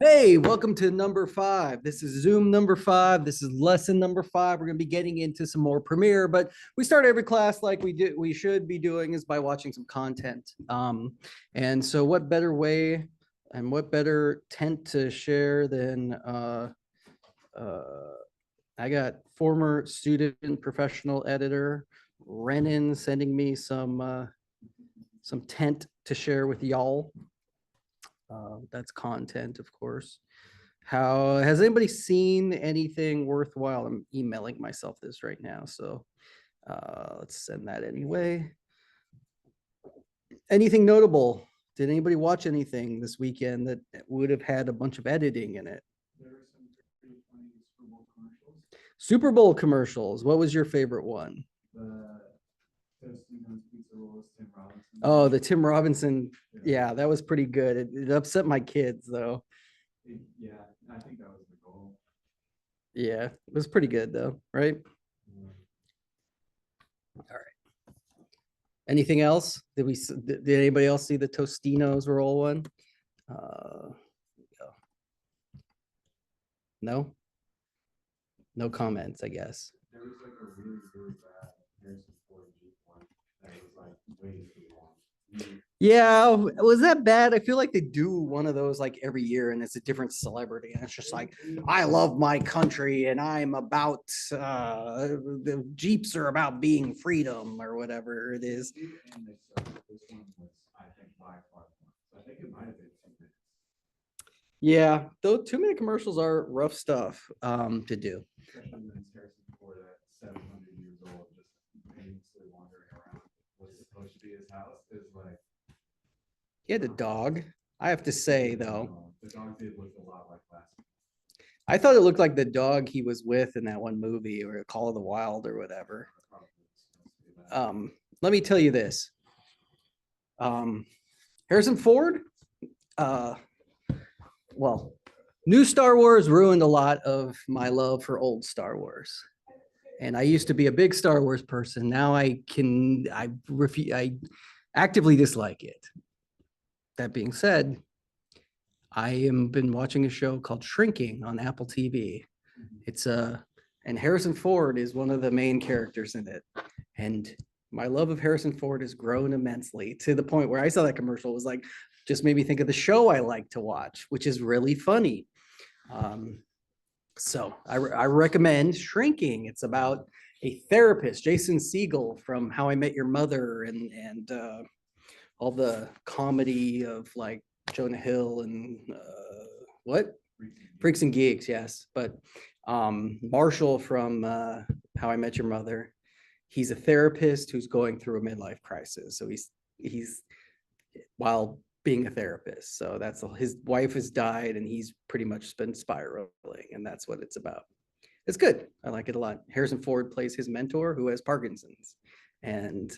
Hey, welcome to number 5. This is Zoom number 5. This is lesson number 5. We're going to be getting into some more Premiere, but we start every class like we should be doing is by watching some content. And so what better way and what better tent to share than I got former student professional editor Renan sending me some tent to share with y'all. That's content, of course. How has anybody seen anything worthwhile? I'm emailing myself this right now, so let's send that anyway. Anything notable? Did anybody watch anything this weekend that would have had a bunch of editing in it? There were some pretty funny Super Bowl commercials. Super Bowl commercials. What was your favorite one? The Tostinos pizza rolls, Tim Robinson. Oh, the Tim Robinson. Yeah, that was pretty good. It upset my kids though. Yeah, I think that was the goal. Yeah, it was pretty good though, right? All right. Anything else? Did anybody else see the Tostinos roll one? No? No comments, I guess. There was like a really, really bad Harrison Ford Jeep one that was like way too long. Yeah, was that bad? I feel like they do one of those like every year and it's a different celebrity. And it's just like, I love my country and I'm about, the Jeeps are about being freedom or whatever it is. And this one was, I think, by far more. So I think it might have been 2 minutes. Yeah, though 2-minute commercials are rough stuff to do. Especially when it's Harrison Ford at 700 years old, just aimlessly wandering around. What's supposed to be his house is like. He had a dog. I have to say, though, The dog did look a lot like last. I thought it looked like the dog he was with in that one movie or Call of the Wild or whatever. Let me tell you this. Harrison Ford, well, new Star Wars ruined a lot of my love for old Star Wars. And I used to be a big Star Wars person. Now I actively dislike it. That being said, I am been watching a show called Shrinking on Apple TV. And Harrison Ford is one of the main characters in it. And my love of Harrison Ford has grown immensely to the point where I saw that commercial was like, just made me think of the show I like to watch, which is really funny. So I recommend Shrinking. It's about a therapist, Jason Segel from How I Met Your Mother and all the comedy of like Jonah Hill and what? Freaks and Geeks, yes. But Marshall from How I Met Your Mother, he's a therapist who's going through a midlife crisis. So he's while being a therapist. So that's his wife has died and he's pretty much been spiraling, and that's what it's about. It's good. I like it a lot. Harrison Ford plays his mentor who has Parkinson's, and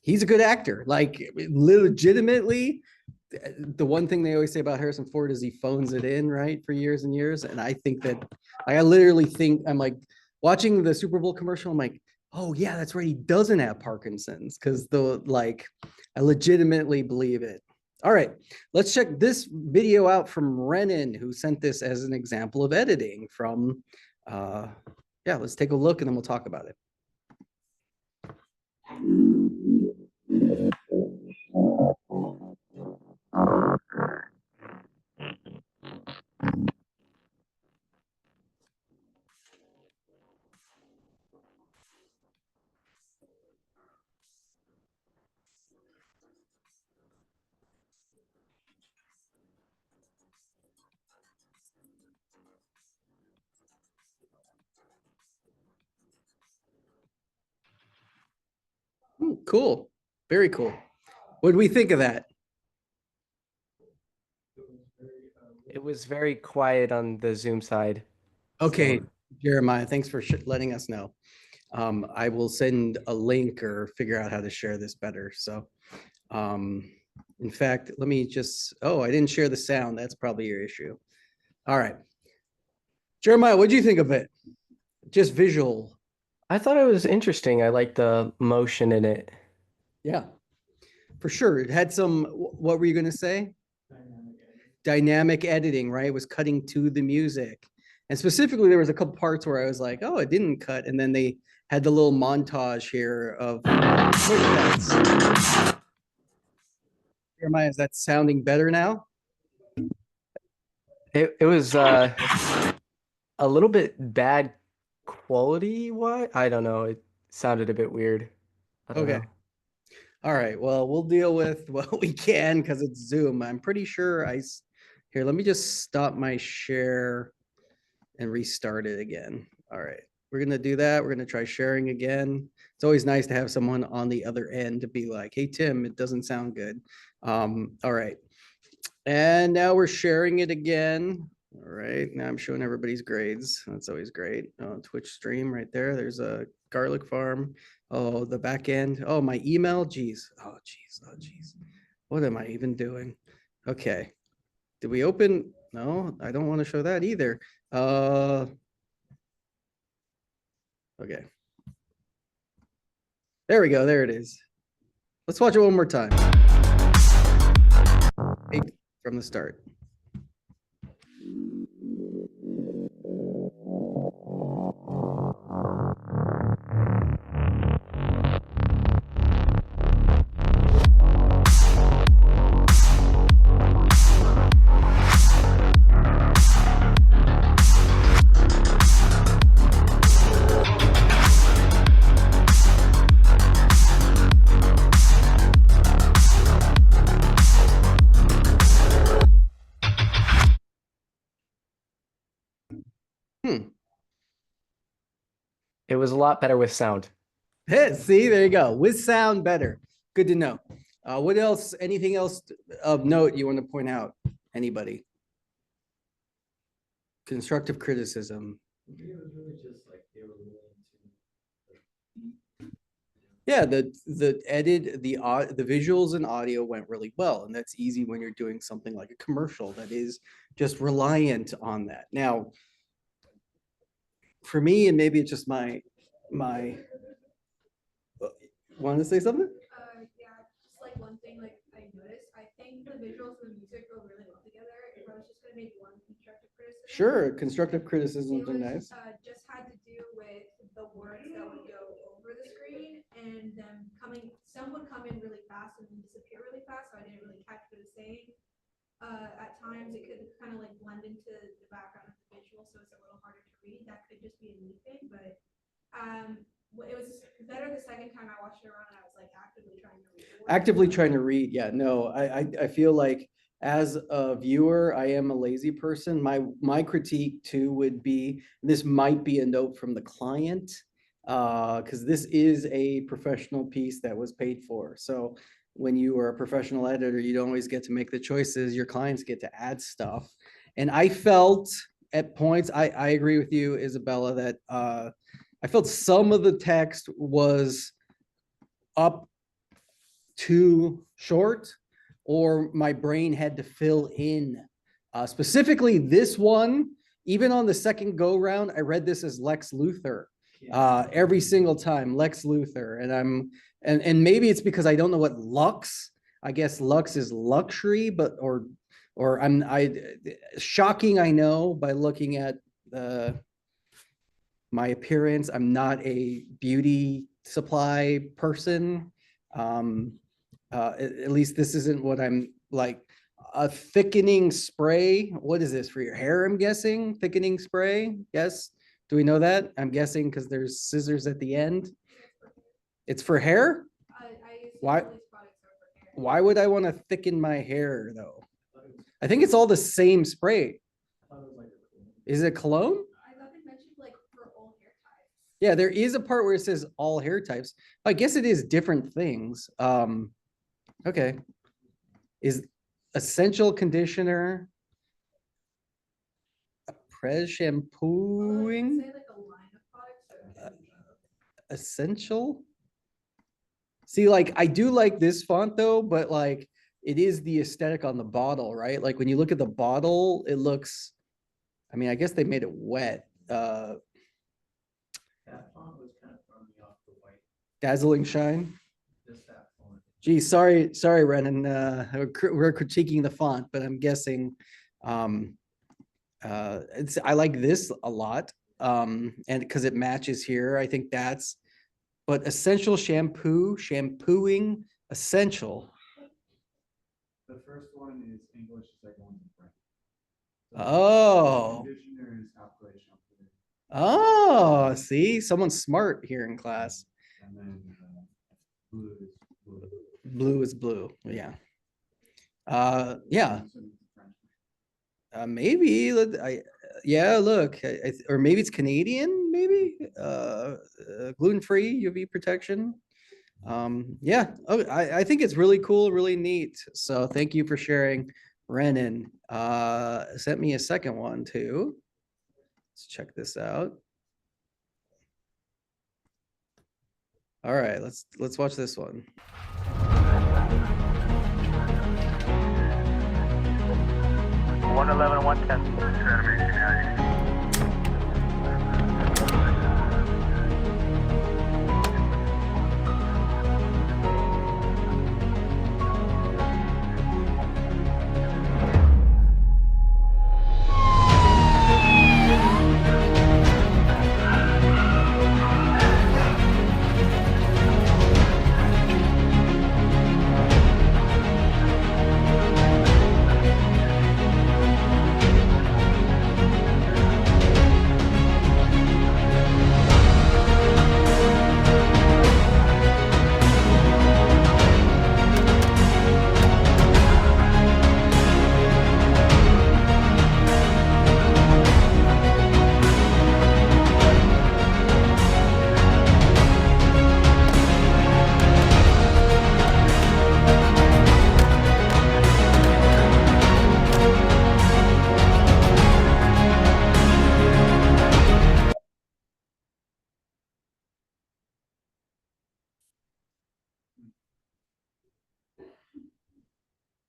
he's a good actor. Like legitimately, the one thing they always say about Harrison Ford is he phones it in, right, for years and years. And I think that I literally think I'm like watching the Super Bowl commercial. I'm like, oh yeah, that's right. He doesn't have Parkinson's because I legitimately believe it. All right, let's check this video out from Renan, who sent this as an example of editing from, yeah, let's take a look and then we'll talk about it. Cool. Very cool. What do we think of that? It was very quiet on the Zoom side. Okay, Jeremiah, thanks for letting us know. I will send a link or figure out how to share this better. So, in fact, let me just, oh, I didn't share the sound. That's probably your issue. All right. Jeremiah, what do you think of it? Just visual. I thought it was interesting. I liked the motion in it. Yeah, for sure. It had some, what were you going to say? dynamic editing, right? It was cutting to the music. And specifically, there was a couple parts where I was like, oh, it didn't cut. And then they had the little montage here of Jeremiah, is that sounding better now? It was a little bit bad quality. What? I don't know. It sounded a bit weird. I don't Okay. know. All right. Well, we'll deal with what we can because it's Zoom. I'm pretty sure here, let me just stop my share and restart it again. All right. We're going to do that. We're going to try sharing again. It's always nice to have someone on the other end to be like, hey, Tim, it doesn't sound good. All right. And now we're sharing it again. All right. Now I'm showing everybody's grades. That's always great. Twitch stream right there. There's a garlic farm. Oh, the back end. Oh, my email. Geez. Oh, geez. Oh, geez. What am I even doing? Okay. Did we open? No, I don't want to show that either. Okay. There we go. There it is. Let's watch it one more time. From the start. It was a lot better with sound. Hey, see, there you go. With sound better. Good to know. What else? Anything else of note you want to point out? Anybody? Constructive criticism. Yeah, the edit, the visuals and audio went really well, and that's easy when you're doing something like a commercial that is just reliant on that. Now, for me, and maybe it's just my want to say something? Yeah, just like one thing, like I noticed, I think the visuals and the music go really well together. If I was just gonna make one constructive criticism. Sure, constructive criticisms are nice. Just had to do with the words that would go over the screen and them some would come in really fast and then disappear really fast, so I didn't really catch what it was saying. At times it could kind of like blend into the background of the visual, so it's a little harder to read. That could just be a me thing, but it was better the second time I watched it around and I was like actively trying to read. Actively trying to read. Yeah, no, I feel like as a viewer, I am a lazy person. My critique too would be, this might be a note from the client, because this is a professional piece that was paid for. So when you are a professional editor, you don't always get to make the choices. Your clients get to add stuff. And I felt at points, I agree with you, Isabella, that I felt some of the text was up too short, or my brain had to fill in. Specifically this one, even on the second go round, I read this as Lex Luthor every single time, Lex Luthor. And maybe it's because I don't know what lux, I guess lux is luxury, but, or shocking, I know, by looking at my appearance. I'm not a beauty supply person. At least this isn't what I'm like. A thickening spray. What is this for your hair? I'm guessing thickening spray. Yes. Do we know that? I'm guessing because there's scissors at the end. It's for hair. Why? Why would I want to thicken my hair though? I think it's all the same spray. Is it cologne? Yeah, there is a part where it says all hair types. I guess it is different things. Okay. Is essential conditioner a press shampooing? Essential? See, like I do like this font though, but like it is the aesthetic on the bottle, right? Like when you look at the bottle, it looks, I mean, I guess they made it wet. That font was kind of throwing me off the white. Dazzling shine. Just that font in Gee, sorry, Renan, we're critiquing the font, but I'm guessing, I like this a lot. And because it matches here, I think but essential shampooing essential. The first one is English, the second one's in French. So, Oh. Conditioner is après shampoo, Oh, see, someone's smart here in class. and then blue is blue. Blue is blue, yeah. Yeah, So it's French. maybe, yeah, look, or maybe it's Canadian, maybe, gluten-free UV protection. Yeah, oh, I think it's really cool, really neat. So thank you for sharing, Renan. Sent me a second one too. Let's check this out. All right, let's watch this one. 111, 110.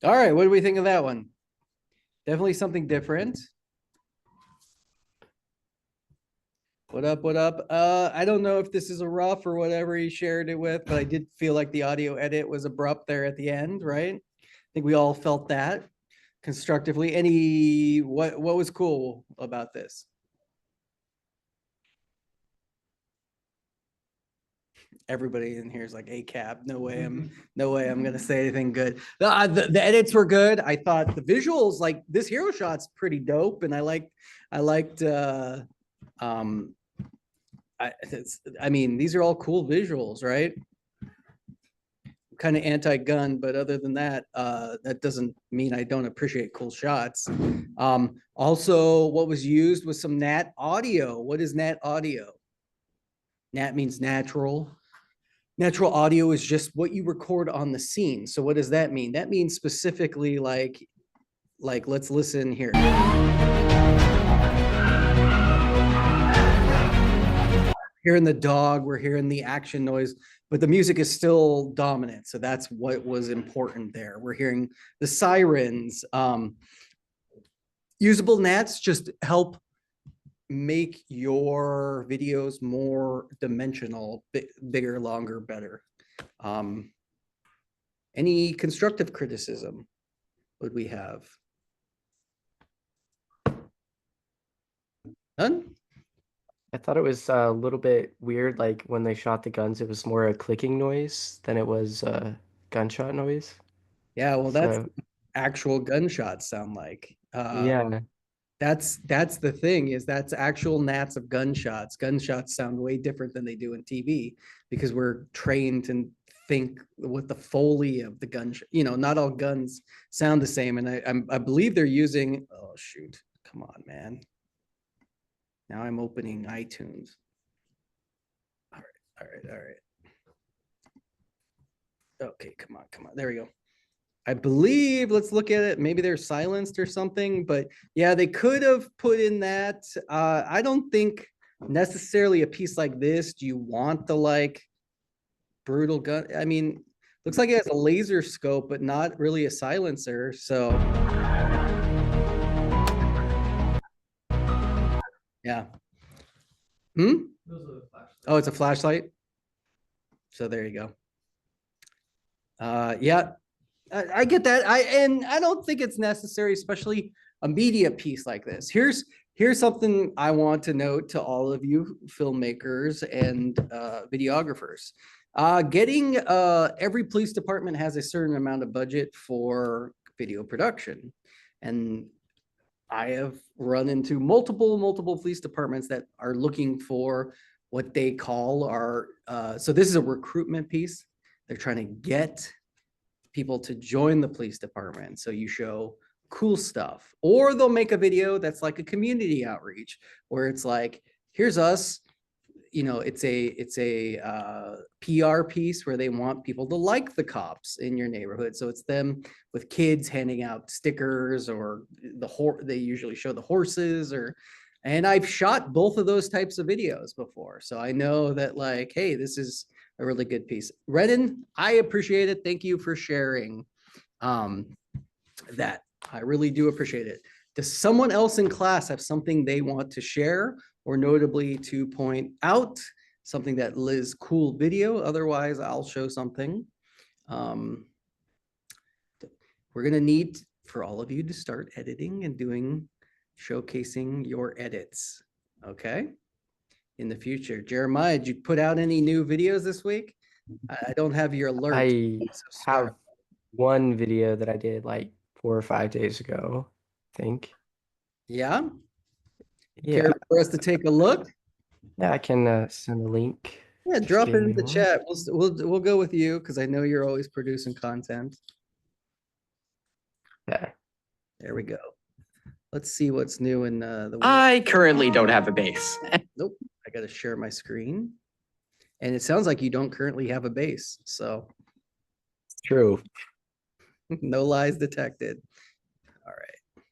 All right, what do we think of that one? Definitely something different. What up, what up? I don't know if this is a rough or whatever he shared it with, but I did feel like the audio edit was abrupt there at the end, right? I think we all felt that constructively. What was cool about this? Everybody in here is like ACAB. No way I'm gonna say anything good. The edits were good. I thought the visuals, like this hero shot's pretty dope, and I liked I mean, these are all cool visuals, right? Kind of anti-gun, but other than that, that doesn't mean I don't appreciate cool shots. Also, what was used was some NAT audio. What is NAT audio? NAT means natural. Natural audio is just what you record on the scene. So what does that mean? That means specifically like let's listen here. Hearing the dog, we're hearing the action noise, but the music is still dominant. So that's what was important there. We're hearing the sirens. Usable NATs just help make your videos more dimensional, bigger, longer, better. Any constructive criticism would we have? None? I thought it was a little bit weird, like when they shot the guns, it was more a clicking noise than it was a gunshot noise. Yeah, well, that's So, actual gunshots sound like. yeah, That's the thing, is that's actual nats of gunshots. Gunshots sound way different than they do in TV because we're trained to think with the foley of the gun. Not all guns sound the same, and I believe they're using. Oh shoot! Come on, man. Now I'm opening iTunes. All right. Okay, come on. There we go. I believe, let's look at it. Maybe they're silenced or something, but yeah, they could have put in that. I don't think necessarily a piece like this. Do you want the brutal gun? I mean, looks like it has a laser scope, but not really a silencer. So yeah. Oh, it's a flashlight. So there you go. Yeah, I get that. I don't think it's necessary, especially a media piece like this. Here's something I want to note to all of you filmmakers and videographers. Getting every police department has a certain amount of budget for video production. And I have run into multiple police departments that are looking for what they call our, so this is a recruitment piece. They're trying to get people to join the police department. So you show cool stuff, or they'll make a video that's like a community outreach where it's like, here's us, it's a PR piece where they want people to like the cops in your neighborhood. So it's them with kids handing out stickers, or they usually show the horses, and I've shot both of those types of videos before. So I know that, like, hey, this is a really good piece. Renan, I appreciate it. Thank you for sharing that. I really do appreciate it. Does someone else in class have something they want to share, or notably to point out something that Liz cool video? Otherwise, I'll show something. We're gonna need for all of you to start editing and showcasing your edits, okay? In the future. Jeremiah, did you put out any new videos this week? I don't have your alert. I have one video that I did like 4 or 5 days ago, I think. Yeah? Yeah, Care for us to take a look? yeah, I can send a link. Yeah, Just drop give it in me the one. chat. We'll go with you because I know you're always producing content. Yeah. There we go. Let's see what's new in the world. I currently don't have a base. Nope, I gotta share my screen. And it sounds like you don't currently have a base, so True. no lies detected. All right.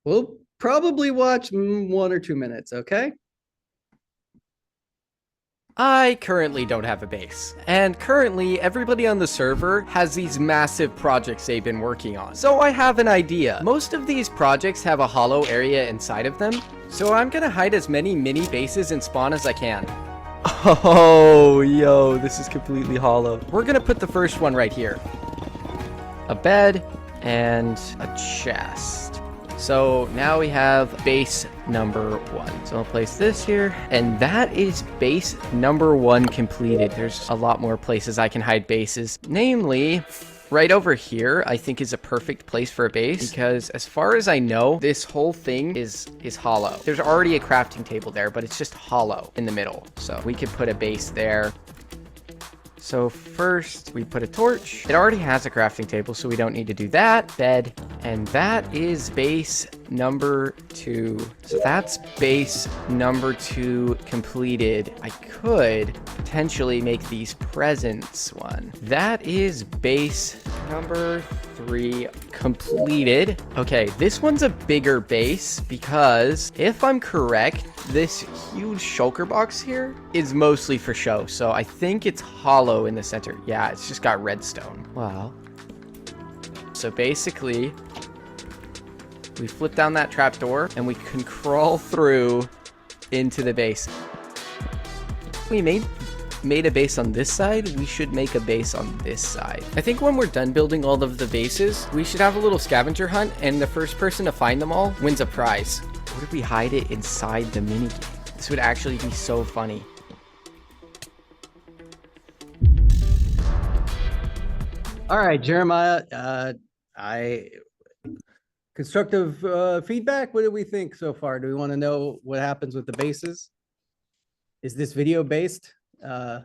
We'll probably watch 1 or 2 minutes, okay? I currently don't have a base. And currently, everybody on the server has these massive projects they've been working on. So I have an idea. Most of these projects have a hollow area inside of them. So I'm gonna hide as many mini bases in spawn as I can. Oh, yo, this is completely hollow. We're gonna put the first one right here. A bed and a chest. So now we have base number 1. So I'll place this here, and that is base number 1 completed. There's a lot more places I can hide bases. Namely, right over here, I think is a perfect place for a base, because as far as I know, this whole thing is hollow. There's already a crafting table there, but it's just hollow in the middle. So we could put a base there. So first we put a torch. It already has a crafting table, so we don't need to do that. Bed, and that is base number 2. So that's base number 2 completed. I could potentially make these presents one. That is base number 3 completed. Okay, this one's a bigger base because if I'm correct, this huge shulker box here is mostly for show. So I think it's hollow in the center. Yeah, it's just got redstone. Wow. So basically, we flip down that trapdoor and we can crawl through into the base. We made a base on this side, we should make a base on this side. I think when we're done building all of the bases, we should have a little scavenger hunt, and the first person to find them all wins a prize. What if we hide it inside the mini game? This would actually be so funny. All right, Jeremiah, constructive feedback. What do we think so far? Do we want to know what happens with the bases? Is this video based? I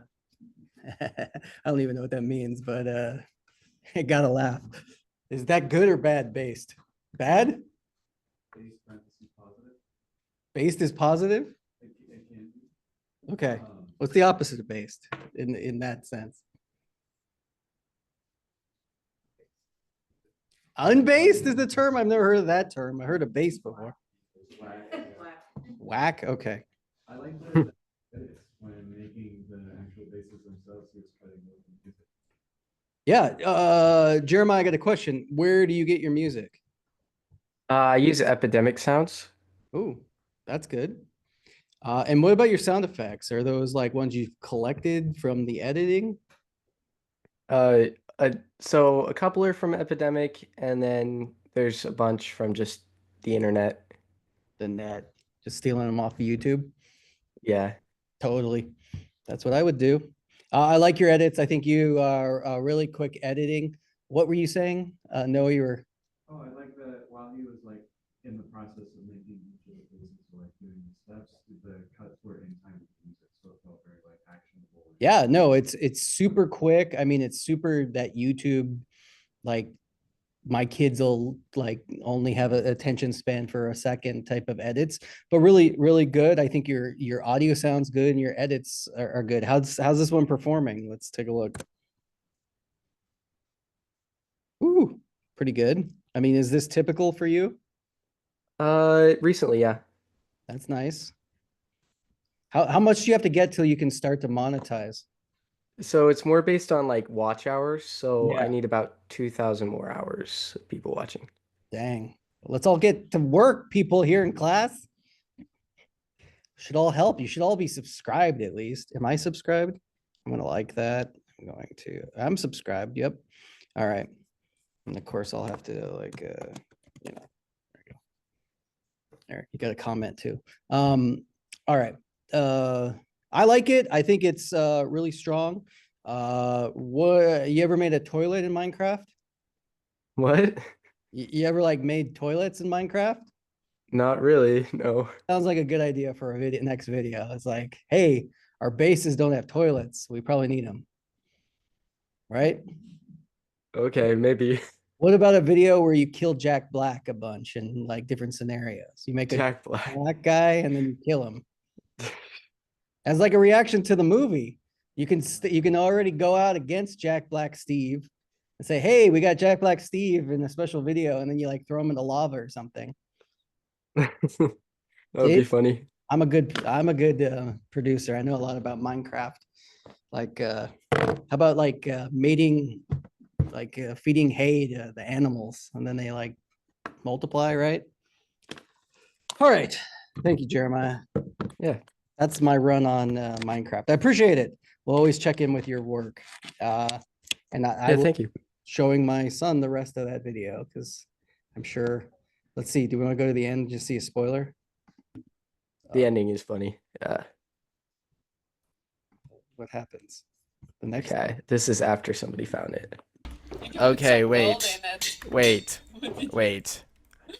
don't even know what that means, but I gotta laugh. Is that good or bad based? Bad? Base parentheses positive. Based is positive? It can be. Okay. What's the opposite of based in that sense? Unbased is the term? I've never heard of that term. I heard of base before. It's whack, yeah. Whack? Okay. I like the edits when making the actual bases themselves, so it's cutting those and music. Yeah. Jeremiah, I got a question. Where do you get your music? I use Epidemic Sounds. Oh, that's good. And what about your sound effects? Are those like ones you've collected from the editing? Uh, so a couple are from Epidemic, and then there's a bunch from just the internet. The net, just stealing them off of YouTube. Yeah. Totally. That's what I would do. I like your edits. I think you are really quick editing. What were you saying? No, you were. Oh, I like that while he was like in the process of making each of the pieces, or like doing the steps, the cuts were in time with the music, so it felt very like actionable. Yeah, no, it's super quick. I mean, it's super that YouTube, like my kids will like only have an attention span for a second type of edits, but really, really good. I think your audio sounds good and your edits are good. How's this one performing? Let's take a look. Ooh, pretty good. I mean, is this typical for you? Recently, yeah. That's nice. How much do you have to get till you can start to monetize? So it's more based on like watch hours. So I Yeah. need about 2,000 more hours of people watching. Dang. Let's all get to work, people here in class. Should all help. You should all be subscribed at least. Am I subscribed? I'm gonna like that. I'm subscribed. Yep. All right. And of course I'll have to like you know, there you go. There, you got a comment too. All right. I like it. I think it's really strong. What you ever made a toilet in Minecraft? What? You ever like made toilets in Minecraft? Not really, no. Sounds like a good idea for a video, next video. It's like, hey, our bases don't have toilets. We probably need them. Right? Okay, maybe. What about a video where you kill Jack Black a bunch in like different scenarios? You make a Jack Black. black guy and then you kill him. As like a reaction to the movie. You can already go out against Jack Black Steve and say, hey, we got Jack Black Steve in a special video, and then you like throw him in the lava or something. That would be See? funny. I'm a good producer. I know a lot about Minecraft. Like, how about like mating, like feeding hay to the animals, and then they like multiply, right? All right. Thank you, Jeremiah. Yeah. That's my run on Minecraft. I appreciate it. We'll always check in with your work. And I Yeah, will thank you. showing my son the rest of that video because I'm sure. Let's see. Do we want to go to the end? Just see a spoiler. The ending is funny. Yeah. What happens? The next. Okay. This is after somebody found it. Okay, wait.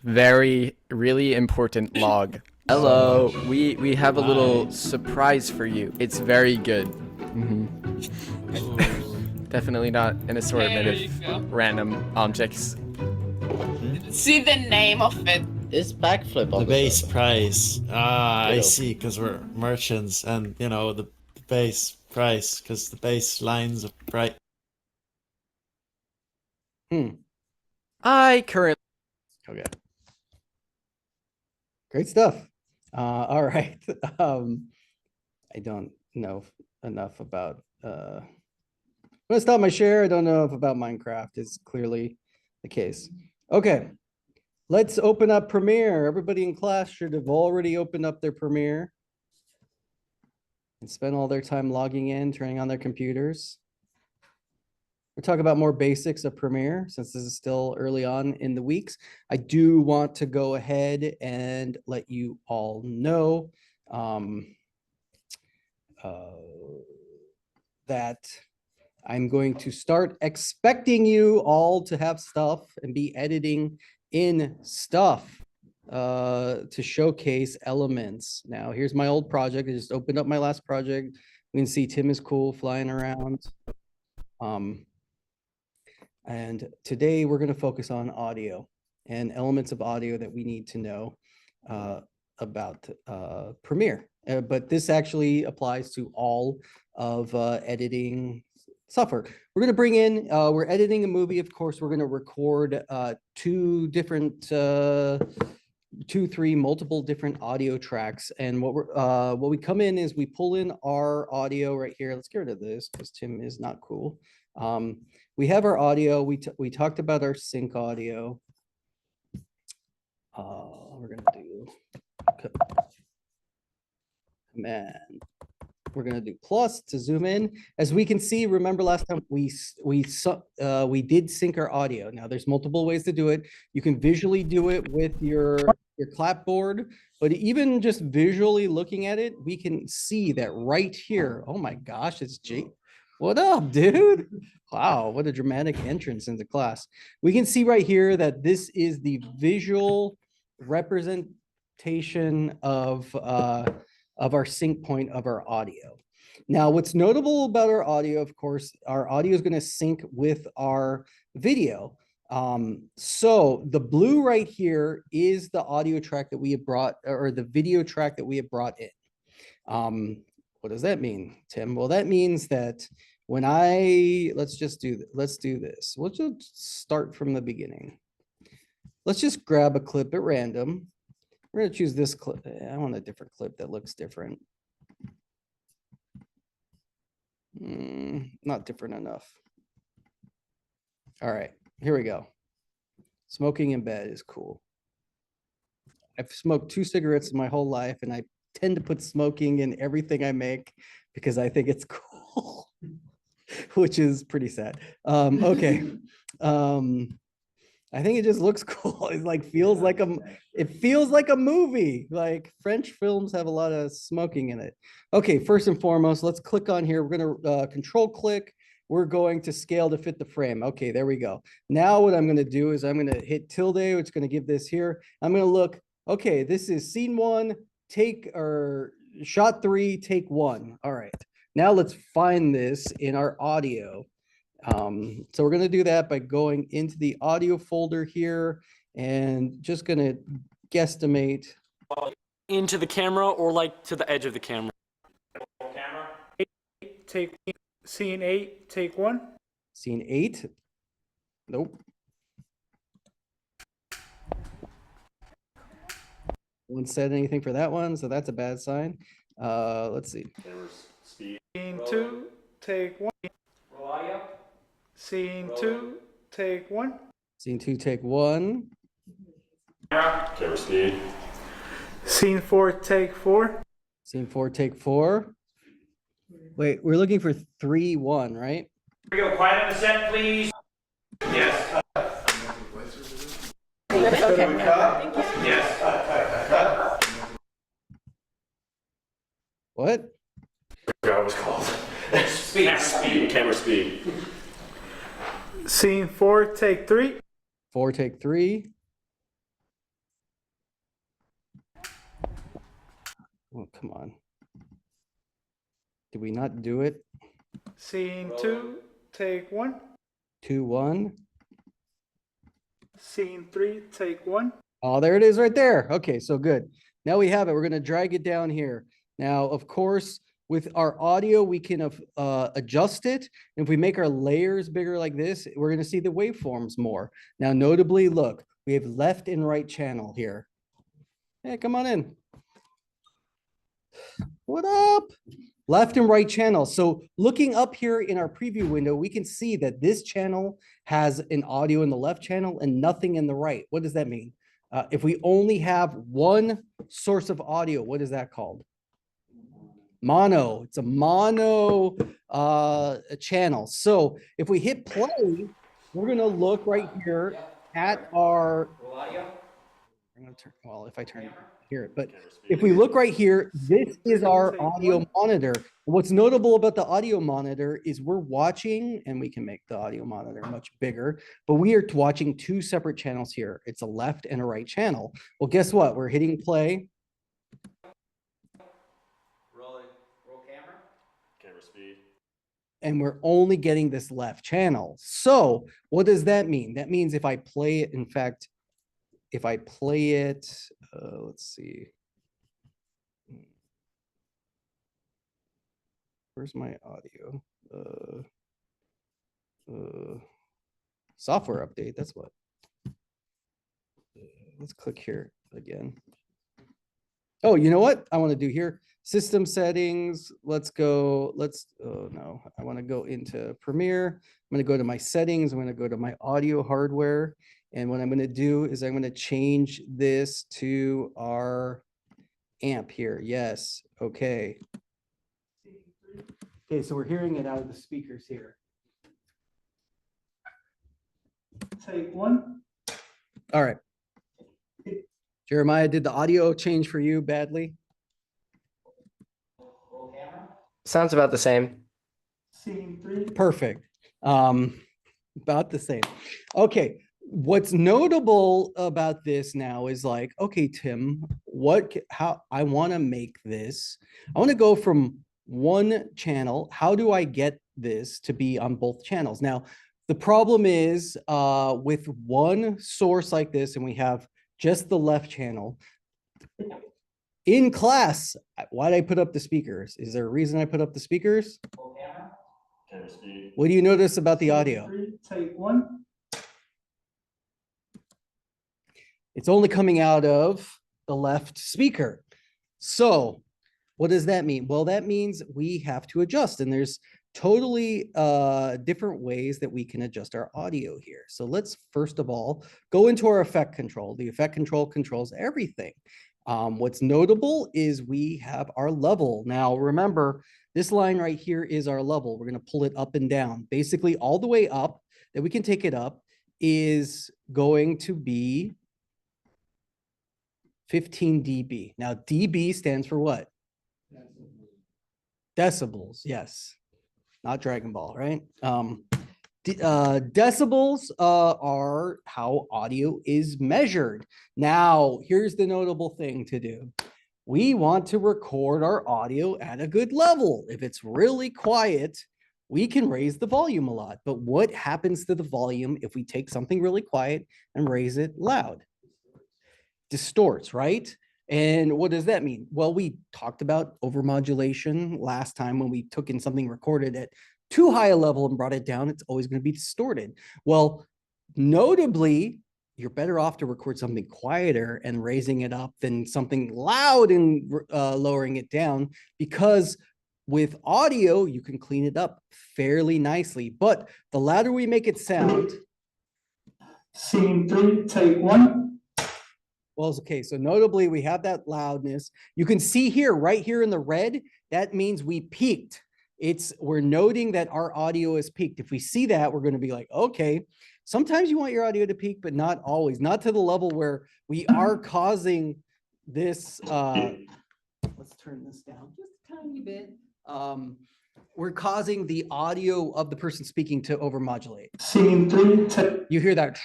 Very, really important log. Hello, we have a little surprise for you. It's very good. Definitely not an assortment There you go. of random objects. See the name of it. Is backflip on The base server? price. Ah, I Little. see, because we're merchants, and you know the base price, because the base lines of price. I currently Okay. Great stuff. All right. I don't know enough about I'm gonna stop my share. I don't know enough about Minecraft is clearly the case. Okay. Let's open up Premiere. Everybody in class should have already opened up their Premiere and spent all their time logging in, turning on their computers. We'll talk about more basics of Premiere since this is still early on in the weeks. I do want to go ahead and let you all know that I'm going to start expecting you all to have stuff and be editing in stuff to showcase elements. Now, here's my old project. I just opened up my last project. We can see Tim is cool flying around. And today we're going to focus on audio and elements of audio that we need to know about Premiere. But this actually applies to all of editing software. We're going to bring in, we're editing a movie. Of course, we're going to record multiple different audio tracks. And what we come in is we pull in our audio right here. Let's get rid of this because Tim is not cool. We have our audio. We talked about our sync audio. We're gonna do command We're gonna do plus to zoom in. As we can see, remember last time we did sync our audio. Now there's multiple ways to do it. You can visually do it with your clapboard, but even just visually looking at it, we can see that right here. Oh my gosh, it's Jake. What up, dude? Wow, what a dramatic entrance into class. We can see right here that this is the visual representation of our sync point of our audio. Now, what's notable about our audio, of course, our audio is going to sync with our video. So the blue right here is the audio track that we have brought, or the video track that we have brought in. What does that mean, Tim? Well, that means that when let's do this. We'll just start from the beginning. Let's just grab a clip at random. We're going to choose this clip. I want a different clip that looks different. Not different enough. All right, here we go. Smoking in bed is cool. I've smoked 2 cigarettes in my whole life, and I tend to put smoking in everything I make because I think it's cool, which is pretty sad. Okay. I think it just looks cool. It like feels like it feels like a movie. Like French films have a lot of smoking in it. Okay, first and foremost, let's click on here. We're gonna control click. We're going to scale to fit the frame. Okay, there we go. Now what I'm gonna do is I'm gonna hit tilde. It's gonna give this here. I'm gonna look. Okay, this is scene 1, shot 3, take 1. All right. Now let's find this in our audio. So we're going to do that by going into the audio folder here and just going to guesstimate. Into the camera or like to the edge of the camera? Take scene 8, take 1. Scene 8. Nope. One said anything for that one, so that's a bad sign. Let's see. Scene 2, take 1. Roll audio. Scene 2, take 1. Scene 2, take 1. Camera speed. Scene 4, take 4. Scene 4, take 4. Wait, we're looking for 3, 1, right? We go quiet on the set, please. Yes. Yes. What? What was called? Speed. Camera speed. Scene 4, take 3. 4, take 3. Oh, come on. Did we not do it? Scene 2, take 1. 2, 1. Scene 3, take 1. Oh, there it is right there. Okay, so good. Now we have it. We're going to drag it down here. Now, of course, with our audio, we can adjust it. And if we make our layers bigger like this, we're going to see the waveforms more. Now, notably, look, we have left and right channel here. Hey, come on in. What up? Left and right channel. So looking up here in our preview window, we can see that this channel has an audio in the left channel and nothing in the right. What does that mean? If we only have one source of audio, what is that called? Mono. It's a mono channel. So if we hit play, we're going to look right here at our. I'm going to turn, well, if I turn here, but if we look right here, this is our audio monitor. What's notable about the audio monitor is we're watching, and we can make the audio monitor much bigger, but we are watching 2 separate channels here. It's a left and a right channel. Well, guess what? We're hitting play. And we're only getting this left channel. So what does that mean? That means if I play it, in fact, if I play it, let's see. Where's my audio? Software update, that's what. Let's click here again. Oh, you know what I want to do here? System settings. Let's go. Oh no, I want to go into Premiere. I'm going to go to my settings. I'm going to go to my audio hardware. And what I'm going to do is I'm going to change this to our amp here. Yes. Okay. Okay, so we're hearing it out of the speakers here. Take one. All right. Jeremiah, did the audio change for you badly? Sounds about the same. Scene 3. Perfect. About the same. Okay. What's notable about this now is like, okay, Tim, how I want to make this. I want to go from one channel. How do I get this to be on both channels? Now, the problem is with one source like this, and we have just the left channel. In class, why did I put up the speakers? Is there a reason I put up the speakers? What do you notice about the audio? Take one. It's only coming out of the left speaker. So what does that mean? Well, that means we have to adjust, and there's totally different ways that we can adjust our audio here. So let's first of all go into our effect control. The effect control controls everything. What's notable is we have our level. Now remember, this line right here is our level. We're going to pull it up and down. Basically all the way up that we can take it up is going to be 15 dB. Now dB stands for what? Decibels, yes. Not Dragon Ball, right? Decibels are how audio is measured. Now, here's the notable thing to do. We want to record our audio at a good level. If it's really quiet, we can raise the volume a lot. But what happens to the volume if we take something really quiet and raise it loud? Distorts, right? And what does that mean? Well, we talked about overmodulation last time when we took in something recorded at too high a level and brought it down. It's always going to be distorted. Well, notably, you're better off to record something quieter and raising it up than something loud and lowering it down, because with audio, you can clean it up fairly nicely. But the louder we make it sound. Scene 3, take one. Well, okay, so notably we have that loudness. You can see here, right here in the red, that means we peaked. We're noting that our audio is peaked. If we see that, we're going to be like, okay, sometimes you want your audio to peak, but not always, not to the level where we are causing this. Let's turn this down just a tiny bit. We're causing the audio of the person speaking to overmodulate. Scene 3, you hear that,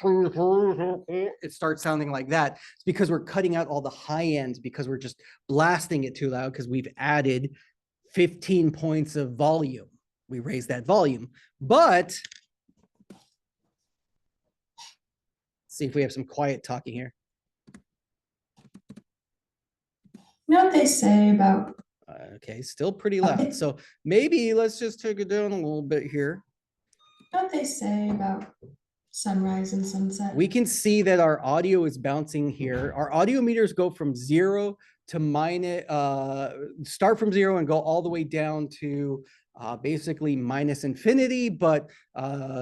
it starts sounding like that. It's because we're cutting out all the high ends, because we're just blasting it too loud, because we've added 15 points of volume. We raise that volume. But see if we have some quiet talking here. You know what they say about Okay, still pretty loud. So maybe let's just take it down a little bit here. what they say about sunrise and sunset? We can see that our audio is bouncing here. Our audio meters go from 0 to minus, start from 0 and go all the way down to basically minus infinity, but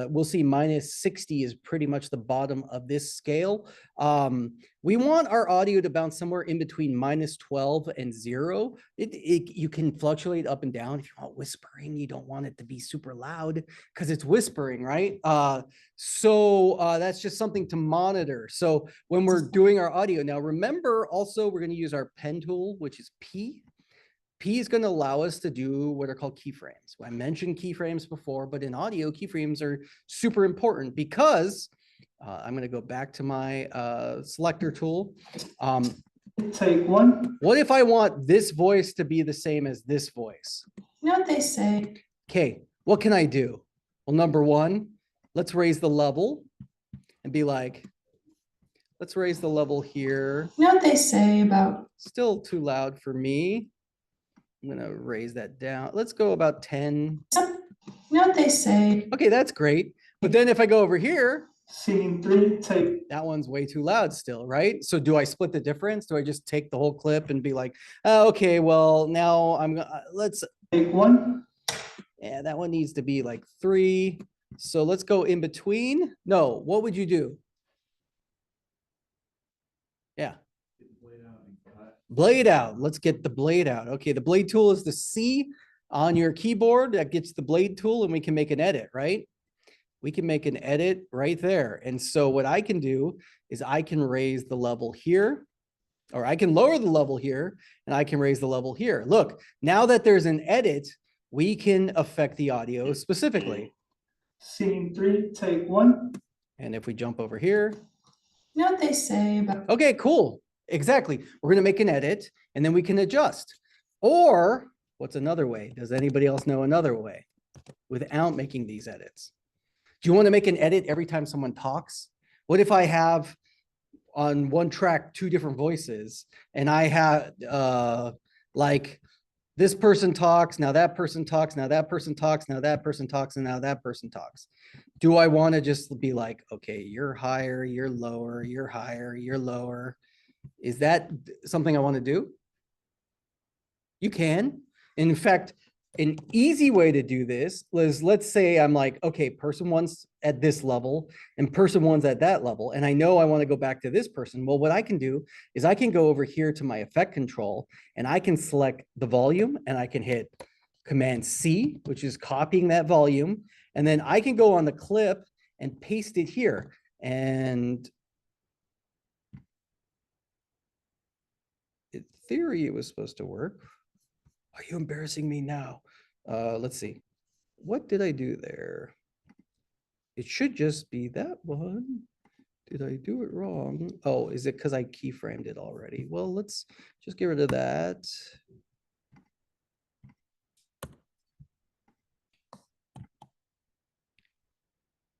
we'll see minus 60 is pretty much the bottom of this scale. We want our audio to bounce somewhere in between minus 12 and 0. You can fluctuate up and down. If you want whispering, you don't want it to be super loud because it's whispering, right? So that's just something to monitor. So when we're doing our audio, now remember also we're going to use our pen tool, which is P. P is going to allow us to do what are called keyframes. I mentioned keyframes before, but in audio, keyframes are super important because I'm going to go back to my selector tool. Take one. What if I want this voice to be the same as this voice? You know what they say? Okay, what can I do? Well, number one, let's raise the level and be like, let's raise the level here. You know what they say about? Still too loud for me. I'm going to raise that down. Let's go about 10. You know what they say? Okay, that's great. But then if I go over here, Scene 3, take. that one's way too loud still, right? So do I split the difference? Do I just take the whole clip and be like, oh, okay, well, now I'm going to, let's. Take one. Yeah, that one needs to be like 3. So let's go in between. No, what would you do? Yeah. Blade out. Let's get the blade out. Okay, the blade tool is the C. on your keyboard, that gets the blade tool and we can make an edit, right? We can make an edit right there. And so what I can do is I can raise the level here, or I can lower the level here, and I can raise the level here. Look, now that there's an edit, we can affect the audio specifically. Scene 3, take 1. And if we jump over here, You know what they say about okay, cool. Exactly. We're going to make an edit and then we can adjust. Or what's another way? Does anybody else know another way without making these edits? Do you want to make an edit every time someone talks? What if I have on one track 2 different voices and I have like this person talks, now that person talks, now that person talks, now that person talks, and now that person talks. Do I want to just be like, okay, you're higher, you're lower, you're higher, you're lower? Is that something I want to do? You can. In fact, an easy way to do this is, let's say I'm like, okay, person one's at this level and person one's at that level. And I know I want to go back to this person. Well, what I can do is I can go over here to my effect control and I can select the volume and I can hit Command C, which is copying that volume. And then I can go on the clip and paste it here. And in theory, it was supposed to work. Are you embarrassing me now? Let's see. What did I do there? It should just be that one. Did I do it wrong? Oh, is it because I keyframed it already? Well, let's just get rid of that.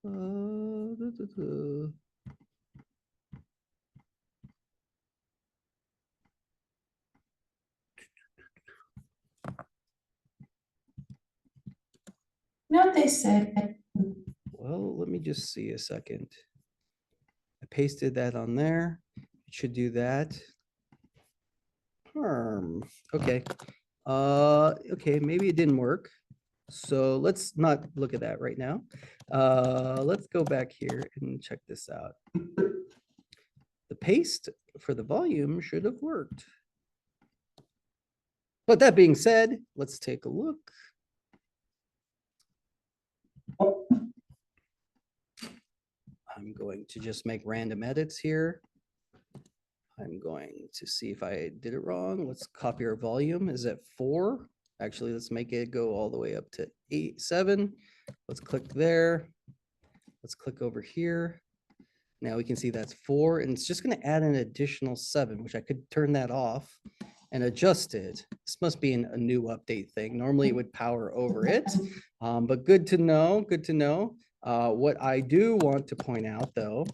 Da, da, da. You know what they say? Well, let me just see a second. I pasted that on there. It should do that. Okay. Okay, maybe it didn't work. So let's not look at that right now. Let's go back here and check this out. The paste for the volume should have worked. But that being said, let's take a look. I'm going to just make random edits here. I'm going to see if I did it wrong. Let's copy our volume. Is it 4? Actually, let's make it go all the way up to 7. Let's click there. Let's click over here. Now we can see that's 4, and it's just going to add an additional 7, which I could turn that off and adjust it. This must be a new update thing. Normally it would power over it, but good to know, good to know. What I do want to point out though,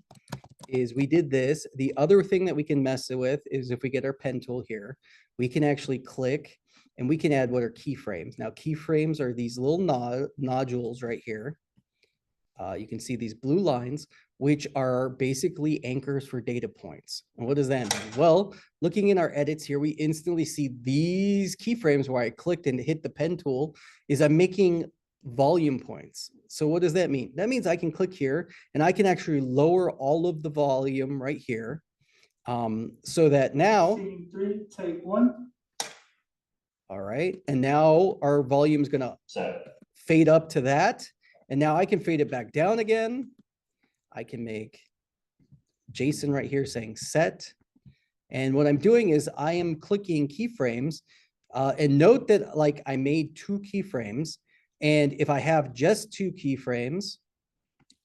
is we did this. The other thing that we can mess with is if we get our pen tool here, we can actually click and we can add what are keyframes. Now keyframes are these little nodules right here. You can see these blue lines, which are basically anchors for data points. And what does that mean? Well, looking in our edits here, we instantly see these keyframes where I clicked and hit the pen tool is I'm making volume points. So what does that mean? That means I can click here and I can actually lower all of the volume right here. So that now, Scene 3, take 1. all right, and now our volume is gonna fade up to that. And now I can fade it back down again. I can make Jason right here saying set. And what I'm doing is I am clicking keyframes and note that like I made 2 keyframes. And if I have just 2 keyframes,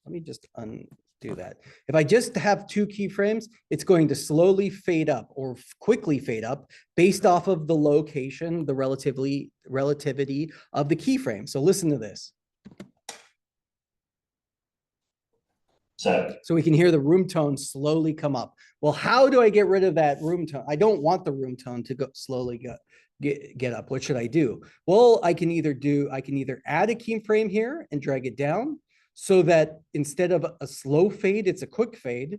let me just undo that. If I just have 2 keyframes, it's going to slowly fade up or quickly fade up based off of the location, the relativity of the keyframe. So listen to this. So we can hear the room tone slowly come up. Well, how do I get rid of that room tone? I don't want the room tone to go slowly get up. What should I do? Well, I can either add a keyframe here and drag it down so that instead of a slow fade, it's a quick fade.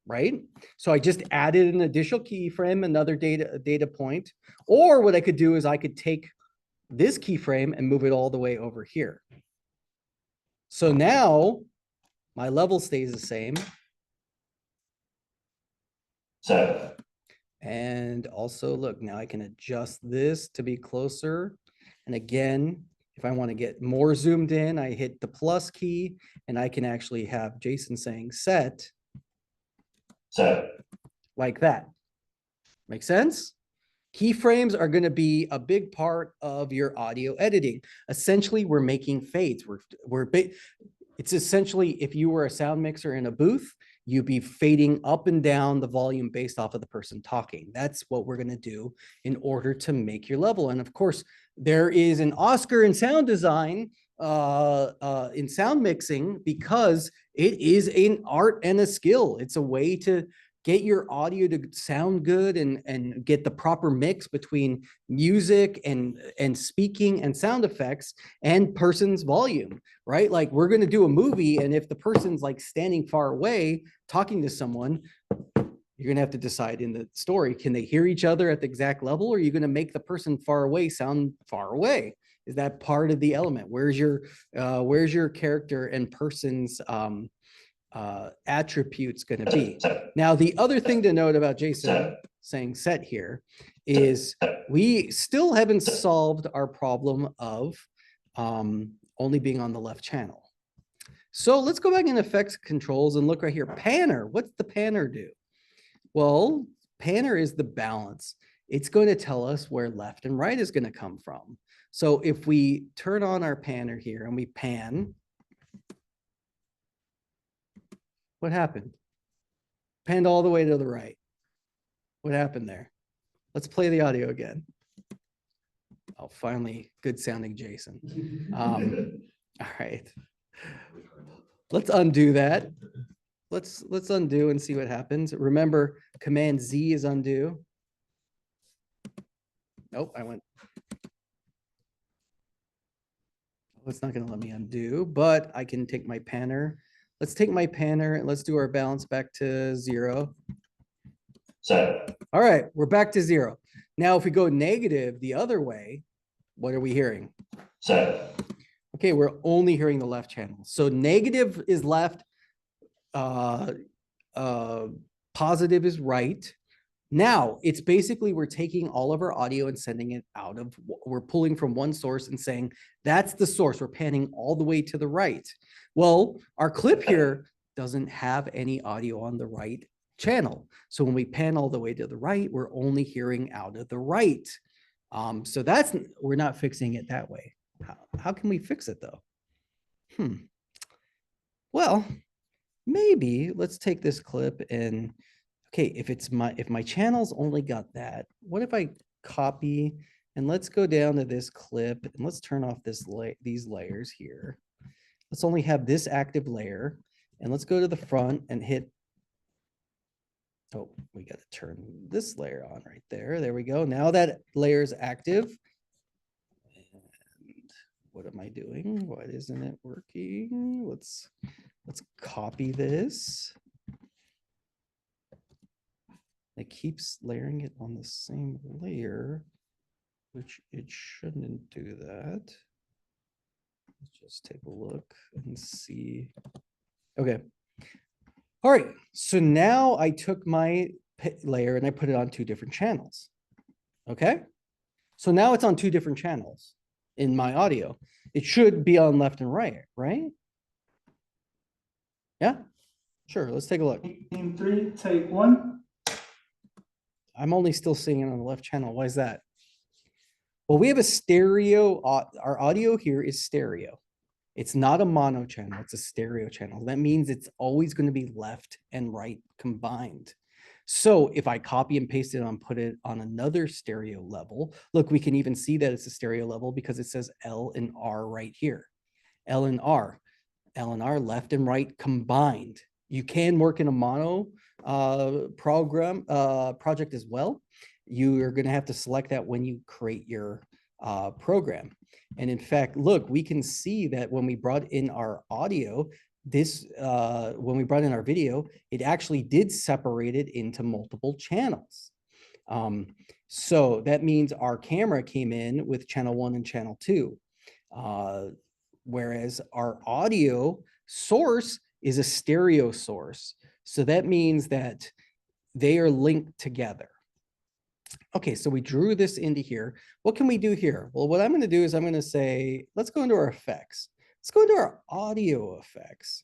Right? So I just added an additional keyframe, another data point. Or what I could do is I could take this keyframe and move it all the way over here. So now my level stays the same. And also look, now I can adjust this to be closer. And again, if I want to get more zoomed in, I hit the plus key and I can actually have Jason saying set. Set. Like that. Make sense? Keyframes are going to be a big part of your audio editing. Essentially, we're making fades. It's essentially, if you were a sound mixer in a booth, you'd be fading up and down the volume based off of the person talking. That's what we're going to do in order to make your level. And of course, there is an Oscar in sound design, in sound mixing, because it is an art and a skill. It's a way to get your audio to sound good and get the proper mix between music and speaking and sound effects and person's volume, right? Like we're going to do a movie, and if the person's like standing far away talking to someone, you're going to have to decide in the story, can they hear each other at the exact level, or are you going to make the person far away sound far away? Is that part of the element? Where's your character and person's attributes going to be? Now, the other thing to note about Jason saying set here is we still haven't solved our problem of only being on the left channel. So let's go back in effects controls and look right here. Panner, what's the panner do? Well, panner is the balance. It's going to tell us where left and right is going to come from. So if we turn on our panner here and we pan, what happened? Panned all the way to the right. What happened there? Let's play the audio again. Oh, finally, good sounding Jason. All right. Let's undo that. Let's undo and see what happens. Remember, Command Z is undo. Nope, I went. It's not going to let me undo, but I can take my panner. Let's take my panner and let's do our balance back to 0. Set. All right, we're back to 0. Now, if we go negative the other way, what are we hearing? Set. Okay, we're only hearing the left channel. So negative is left, positive is right. Now, it's basically we're taking all of our audio and sending it out of, we're pulling from one source and saying, that's the source. We're panning all the way to the right. Well, our clip here doesn't have any audio on the right channel. So when we pan all the way to the right, we're only hearing out of the right. So we're not fixing it that way. How can we fix it though? Well, maybe let's take this clip and, okay, if my channel's only got that, what if I copy and let's go down to this clip and let's turn off these layers here. Let's only have this active layer, and let's go to the front and hit. Oh, we got to turn this layer on right there. There we go. Now that layer is active. And what am I doing? Why isn't it working? Let's copy this. It keeps layering it on the same layer, which it shouldn't do that. Let's just take a look and see. Okay. All right. So now I took my layer and I put it on 2 different channels. Okay. So now it's on 2 different channels in my audio. It should be on left and right, right? Yeah, sure. Let's take a look. Team 3, take 1. I'm only still seeing it on the left channel. Why is that? Well, we have a stereo. Our audio here is stereo. It's not a mono channel. It's a stereo channel. That means it's always going to be left and right combined. So if I copy and paste it on, put it on another stereo level, look, we can even see that it's a stereo level because it says L and R right here. L and R left and right combined. You can work in a mono project as well. You are going to have to select that when you create your program. And in fact, look, we can see that when we brought in our audio, when we brought in our video, it actually did separate it into multiple channels. So that means our camera came in with channel 1 and channel 2, whereas our audio source is a stereo source. So that means that they are linked together. Okay, so we drew this into here. What can we do here? Well, what I'm going to do is I'm going to say, let's go into our effects. Let's go into our audio effects,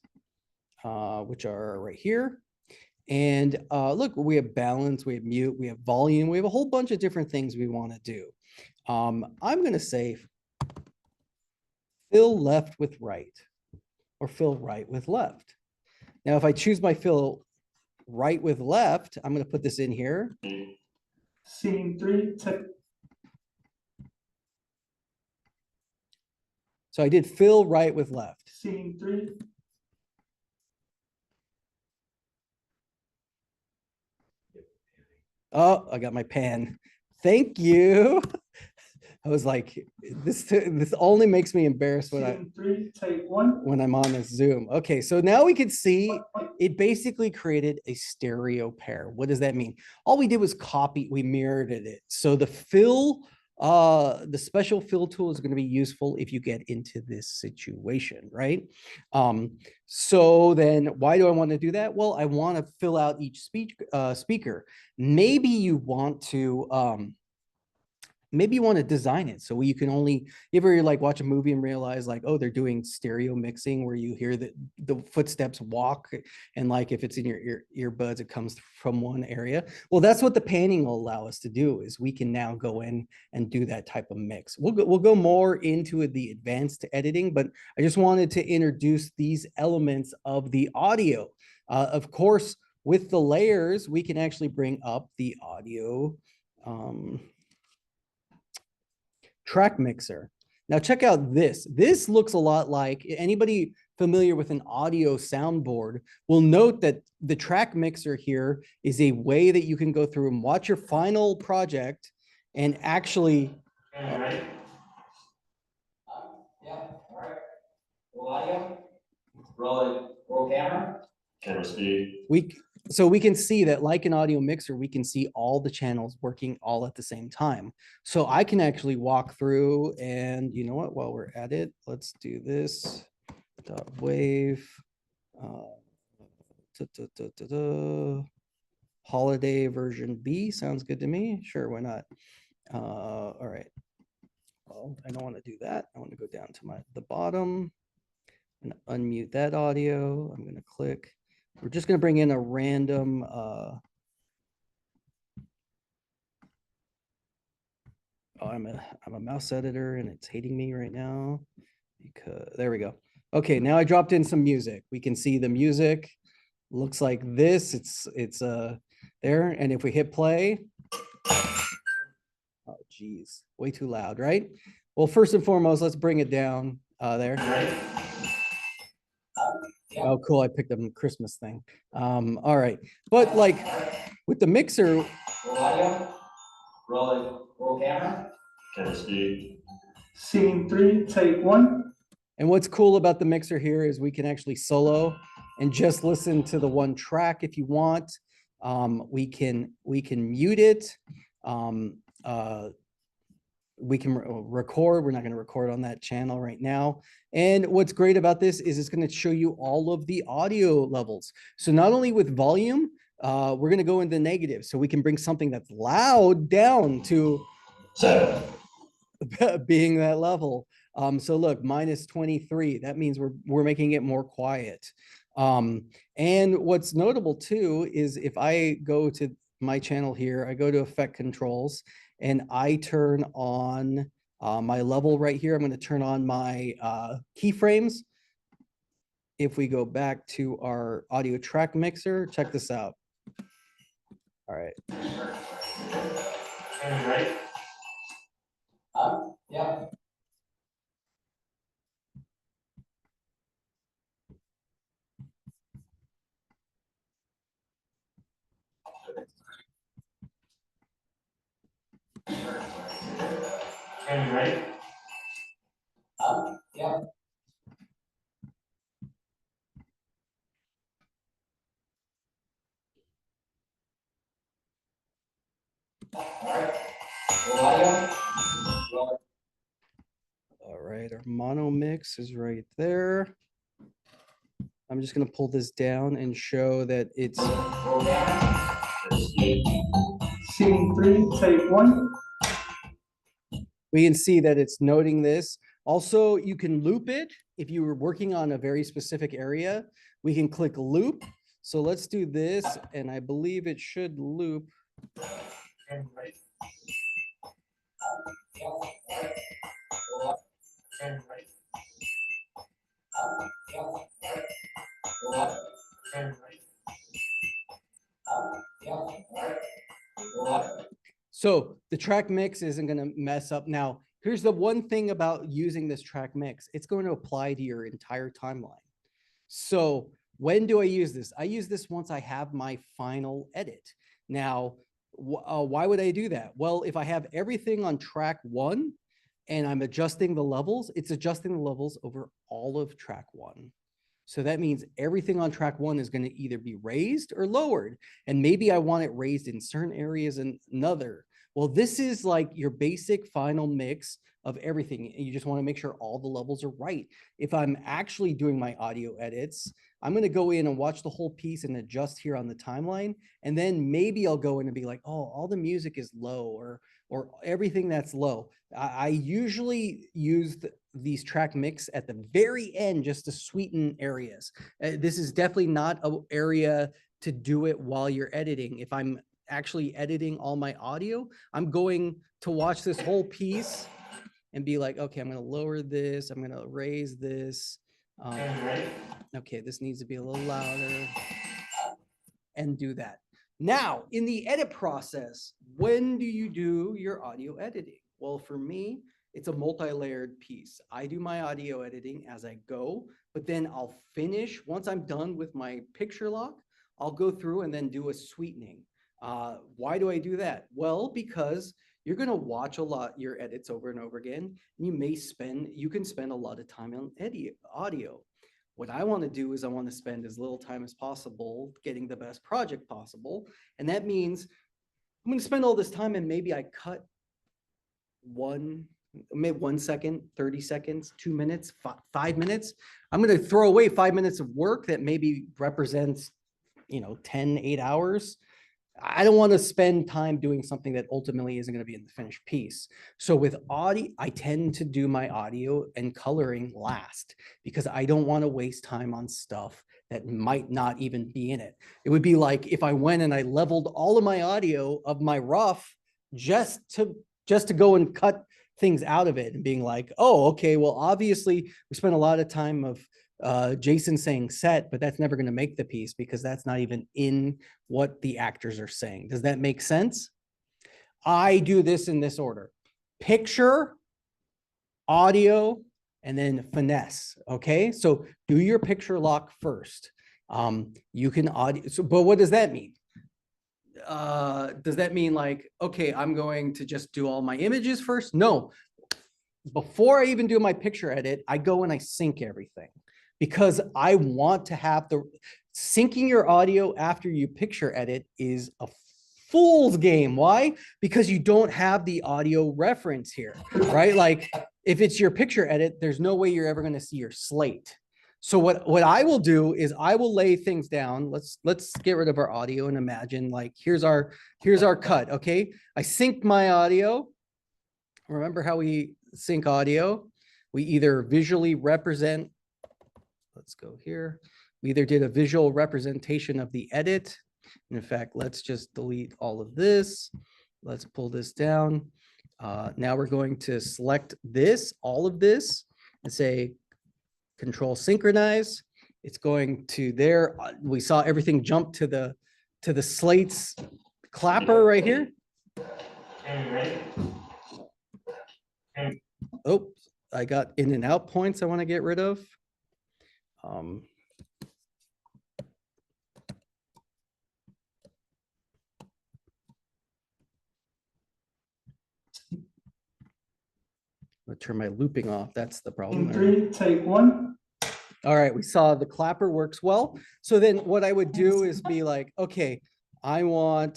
which are right here. And look, we have balance, we have mute, we have volume, we have a whole bunch of different things we want to do. I'm going to say fill left with right, or fill right with left. Now, if I choose my fill right with left, I'm going to put this in here. Scene 3, take. So I did fill right with left. Scene 3. Oh, I got my pan. Thank you. I was like, this only makes me embarrassed when Scene 3, take 1. when I'm on this Zoom. Okay, so now we can see it basically created a stereo pair. What does that mean? All we did was copy, we mirrored it. So the fill, the special fill tool is going to be useful if you get into this situation, right? So then why do I want to do that? Well, I want to fill out each speaker. Maybe you want to, maybe you want to design it so you can only, you ever like watch a movie and realize like, oh, they're doing stereo mixing where you hear the footsteps walk, and like if it's in your earbuds, it comes from one area. Well, that's what the panning will allow us to do, is we can now go in and do that type of mix. We'll go more into the advanced editing, but I just wanted to introduce these elements of the audio. Of course, with the layers, we can actually bring up the audio track mixer. Now check out this. This looks a lot like, anybody familiar with an audio soundboard will note that the track mixer here is a way that you can go through and watch your final project and actually. Yeah, all right. Roll audio. Roll camera. Camera speed. So we can see that, like an audio mixer, we can see all the channels working all at the same time. So I can actually walk through, and you know what, while we're at it, let's do this. .wave. Holiday version B sounds good to me. Sure, why not? All right. Well, I don't want to do that. I want to go down to the bottom. I'm going to unmute that audio. I'm going to click. We're just going to bring in a random I'm a mouse editor and it's hating me right now because there we go. Okay, now I dropped in some music. We can see the music looks like this. It's there, and if we hit play, oh geez, way too loud, right? Well, first and foremost, let's bring it down there. Oh, cool. I picked up a Christmas thing. All right. But like with the mixer. Roll audio. Roll camera. Camera speed. Scene 3, take 1. And what's cool about the mixer here is we can actually solo and just listen to the one track if you want. We can mute it. We can record. We're not going to record on that channel right now. And what's great about this is it's going to show you all of the audio levels. So not only with volume, we're going to go into negative. So we can bring something that's loud down to being that level. So look, -23. That means we're making it more quiet. And what's notable too is if I go to my channel here, I go to effect controls, and I turn on my level right here. I'm going to turn on my keyframes. If we go back to our audio track mixer, check this out. All right. Right. Yeah. Right. Yeah. All right, our mono mix is right there. I'm just going to pull this down and show that it's Scene 3, take 1. We can see that it's noting this. Also, you can loop it. If you were working on a very specific area, we can click loop. So let's do this, and I believe it should loop. So the track mix isn't going to mess up. Now, here's the one thing about using this track mix. It's going to apply to your entire timeline. So when do I use this? I use this once I have my final edit. Now, why would I do that? Well, if I have everything on track 1 and I'm adjusting the levels, it's adjusting the levels over all of track 1. So that means everything on track 1 is going to either be raised or lowered. And maybe I want it raised in certain areas and another. Well, this is like your basic final mix of everything. You just want to make sure all the levels are right. If I'm actually doing my audio edits, I'm going to go in and watch the whole piece and adjust here on the timeline. And then maybe I'll go in and be like, oh, all the music is low or everything that's low. I usually use these track mix at the very end just to sweeten areas. This is definitely not an area to do it while you're editing. If I'm actually editing all my audio, I'm going to watch this whole piece and be like, okay, I'm going to lower this. I'm going to raise this. Okay, this needs to be a little louder, and do that. Now, in the edit process, when do you do your audio editing? Well, for me, it's a multi-layered piece. I do my audio editing as I go, but then I'll finish. Once I'm done with my picture lock, I'll go through and then do a sweetening. Why do I do that? Well, because you're going to watch your edits over and over again. And you can spend a lot of time on audio. What I want to do is I want to spend as little time as possible getting the best project possible. And that means I'm going to spend all this time and maybe I cut 1 second, 30 seconds, 2 minutes, 5 minutes. I'm going to throw away 5 minutes of work that maybe represents, 8 hours. I don't want to spend time doing something that ultimately isn't going to be in the finished piece. So with audio, I tend to do my audio and coloring last because I don't want to waste time on stuff that might not even be in it. It would be like if I went and I leveled all of my audio of my rough just to go and cut things out of it and being like, oh, okay, well, obviously we spent a lot of time of Jason saying set, but that's never going to make the piece because that's not even in what the actors are saying. Does that make sense? I do this in this order: picture, audio, and then finesse. Okay, so do your picture lock first. You can audio, but what does that mean? Does that mean like, okay, I'm going to just do all my images first? No. Before I even do my picture edit, I go and I sync everything because I want to have syncing your audio after you picture edit is a fool's game. Why? Because you don't have the audio reference here, right? Like if it's your picture edit, there's no way you're ever going to see your slate. So what I will do is I will lay things down. Let's get rid of our audio and imagine like here's our cut. Okay, I synced my audio. Remember how we sync audio? We either visually represent. Let's go here. We either did a visual representation of the edit. And in fact, let's just delete all of this. Let's pull this down. Now we're going to select all of this, and say Control synchronize. It's going to there. We saw everything jump to the slates clapper right here. Oh, I got in and out points I want to get rid of. I'll turn my looping off. That's the problem. Scene 3, take 1. All right, we saw the clapper works well. So then what I would do is be like, okay, I'm going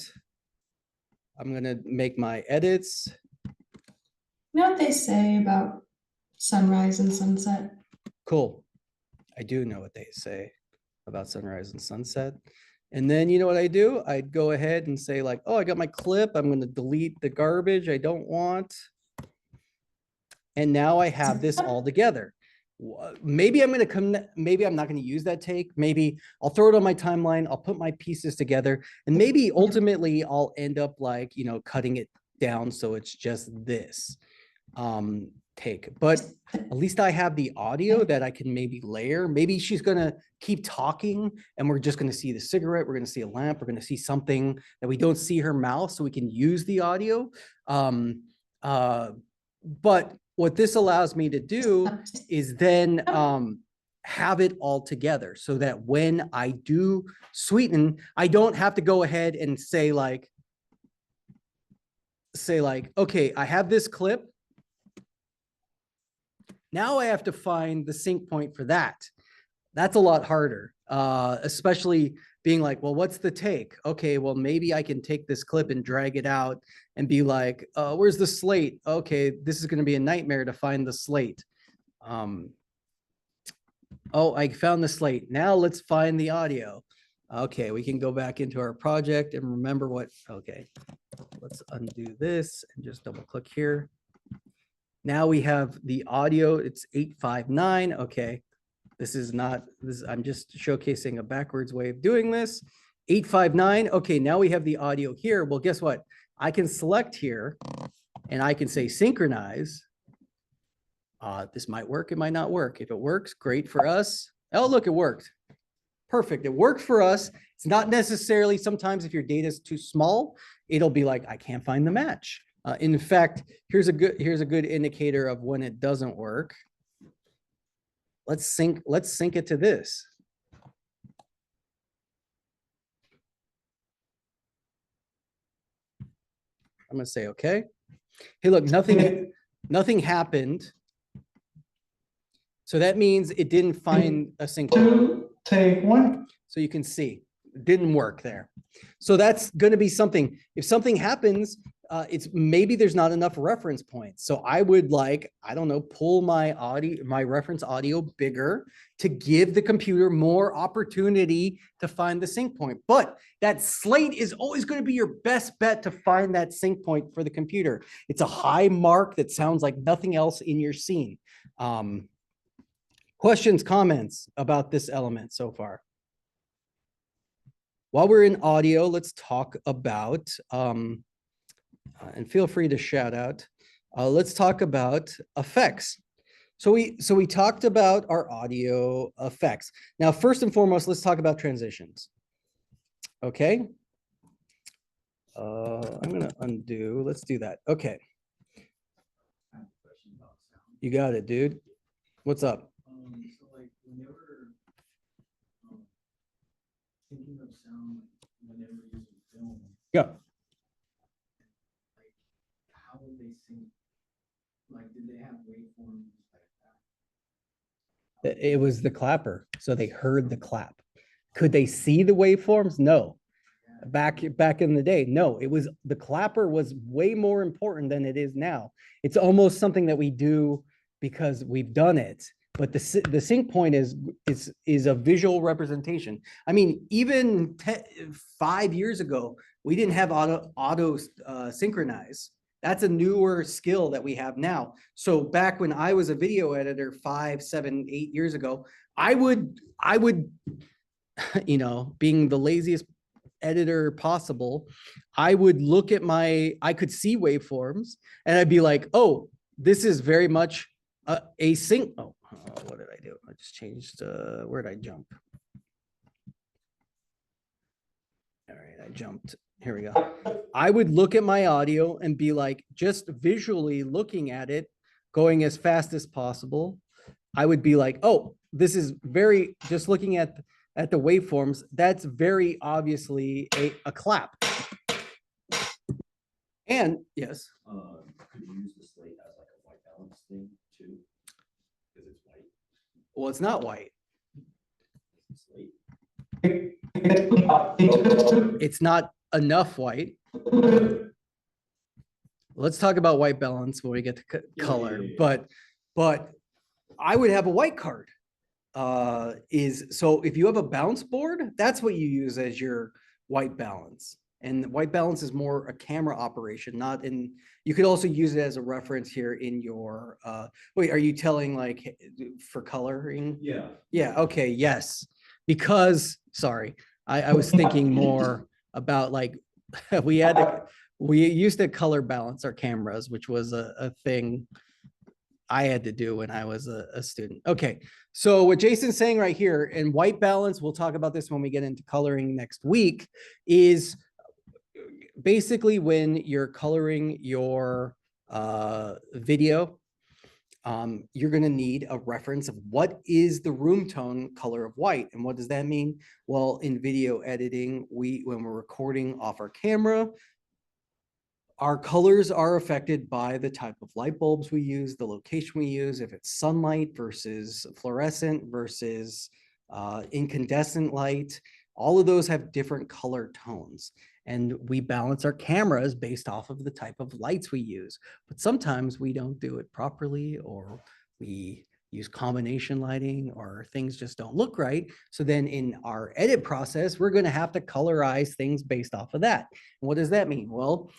to make my edits. You know what they say about sunrise and sunset? Cool. I do know what they say about sunrise and sunset. And then you know what I do? I'd go ahead and say like, oh, I got my clip. I'm going to delete the garbage I don't want. And now I have this all together. Maybe I'm going to come, maybe I'm not going to use that take. Maybe I'll throw it on my timeline. I'll put my pieces together, and maybe ultimately I'll end up like, you know, cutting it down so it's just this take. But at least I have the audio that I can maybe layer. Maybe she's going to keep talking and we're just going to see the cigarette. We're going to see a lamp. We're going to see something that we don't see her mouth, so we can use the audio. But what this allows me to do is then have it all together so that when I do sweeten, I don't have to go ahead and say like, okay, I have this clip. Now I have to find the sync point for that. That's a lot harder, especially being like, well, what's the take? Okay, well, maybe I can take this clip and drag it out and be like, where's the slate? Okay, this is going to be a nightmare to find the slate. Oh, I found the slate. Now let's find the audio. Okay, we can go back into our project and remember what, okay, let's undo this and just double click here. Now we have the audio, it's 859, okay. This is not, this, I'm just showcasing a backwards way of doing this. 859, okay, now we have the audio here. Well, guess what? I can select here and I can say synchronize. This might work, it might not work. If it works, great for us. Oh, look, it worked. Perfect, it worked for us. It's not necessarily, sometimes if your data is too small, it'll be like, I can't find the match. In fact, here's a good indicator of when it doesn't work. Let's sync it to this. I'm gonna say, okay. Hey, look, nothing happened. So that means it didn't find a sync point. Take one. So you can see it didn't work there. So that's going to be something. If something happens, it's maybe there's not enough reference points. So I would like, I don't know, pull my audio, my reference audio bigger to give the computer more opportunity to find the sync point. But that slate is always going to be your best bet to find that sync point for the computer. It's a high mark that sounds like nothing else in your scene. Questions, comments about this element so far? While we're in audio, let's talk about, and feel free to shout out, let's talk about effects. So we talked about our audio effects. Now, first and foremost, let's talk about transitions. Okay. I'm gonna undo, let's do that. Okay. You got it, dude. What's up? So like whenever thinking of sound, whenever using film, Yeah. like how would they sync? Like, did they have waveforms like that? It was the clapper, so they heard the clap. Could they see the waveforms? No. Back in the day, no. It was the clapper was way more important than it is now. It's almost something that we do because we've done it. But the sync point is a visual representation. I mean, even 5 years ago, we didn't have auto synchronize. That's a newer skill that we have now. So back when I was a video editor 5, 7, 8 years ago, I would, you know, being the laziest editor possible, I would look at I could see waveforms and I'd be like, oh, this is very much a sync. Oh, what did I do? I just changed, where did I jump? All right, I jumped. Here we go. I would look at my audio and be like, just visually looking at it, going as fast as possible. I would be like, oh, this is very, just looking at the waveforms, that's very obviously a clap. And yes. Could you use the slate as like a white balance thing too? Because it's white. Well, it's not white. Slate. It's not enough white. Let's talk about white balance when we get to color. But I would have a white card. is, so if you have a bounce board, that's what you use as your white balance. And white balance is more a camera operation, not in, you could also use it as a reference here in your, wait, are you telling like for coloring? Yeah. Yeah, okay, yes. Because, sorry, I was thinking more about like, we used to color balance our cameras, which was a thing I had to do when I was a student. Okay, so what Jason's saying right here, and white balance, we'll talk about this when we get into coloring next week, is basically when you're coloring your video, you're going to need a reference of what is the room tone color of white. And what does that mean? Well, in video editing, when we're recording off our camera, our colors are affected by the type of light bulbs we use, the location we use, if it's sunlight versus fluorescent versus incandescent light. All of those have different color tones. And we balance our cameras based off of the type of lights we use. But sometimes we don't do it properly, or we use combination lighting, or things just don't look right. So then in our edit process, we're going to have to colorize things based off of that. And what does that mean? Well,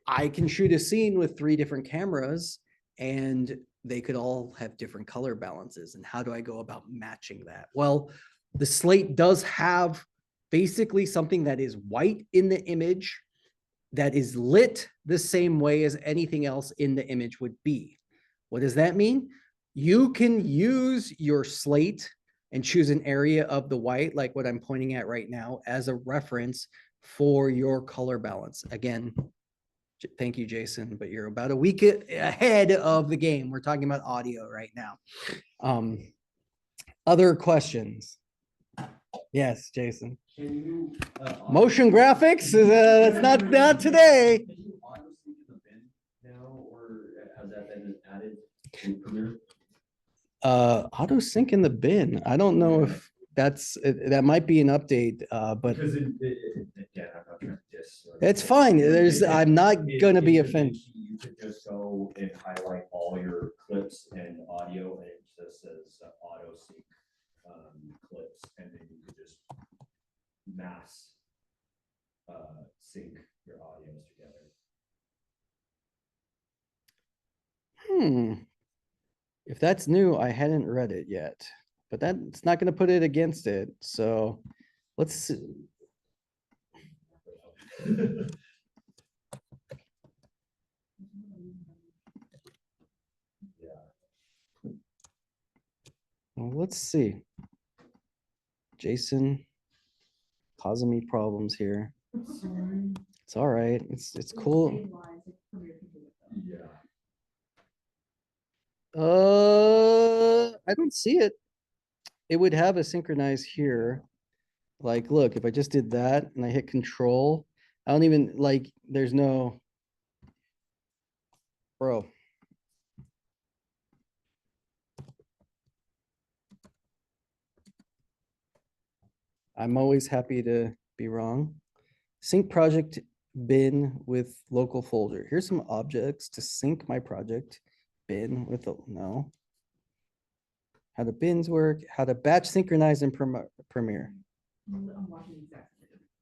I can shoot a scene with 3 different cameras and they could all have different color balances. And how do I go about matching that? Well, the slate does have basically something that is white in the image that is lit the same way as anything else in the image would be. What does that mean? You can use your slate and choose an area of the white, like what I'm pointing at right now, as a reference for your color balance. Again, thank you, Jason, but you're about a week ahead of the game. We're talking about audio right now. Other questions? Yes, Jason. Can you, Motion graphics, that's not today. Can you auto sync in the bin now, or has that been added in Premiere? Auto sync in the bin. I don't know if that might be an update, but Because yeah, I'm not trying to diss. it's fine. I'm not gonna be offended. You could just go and highlight all your clips and audio, and it just says auto sync clips, and then you could just mass sync your audios together. If that's new, I hadn't read it yet, but that's not gonna put it against it. So let's see. Well, let's see. Jason causing me problems here. It's all right. It's cool. Yeah. I don't see it. It would have a synchronize here. Like, look, if I just did that and I hit control, I don't even like, there's no, bro. I'm always happy to be wrong. Sync project bin with local folder. Here's some objects to sync my project bin with no. How the bins work, how to batch synchronize in Premiere.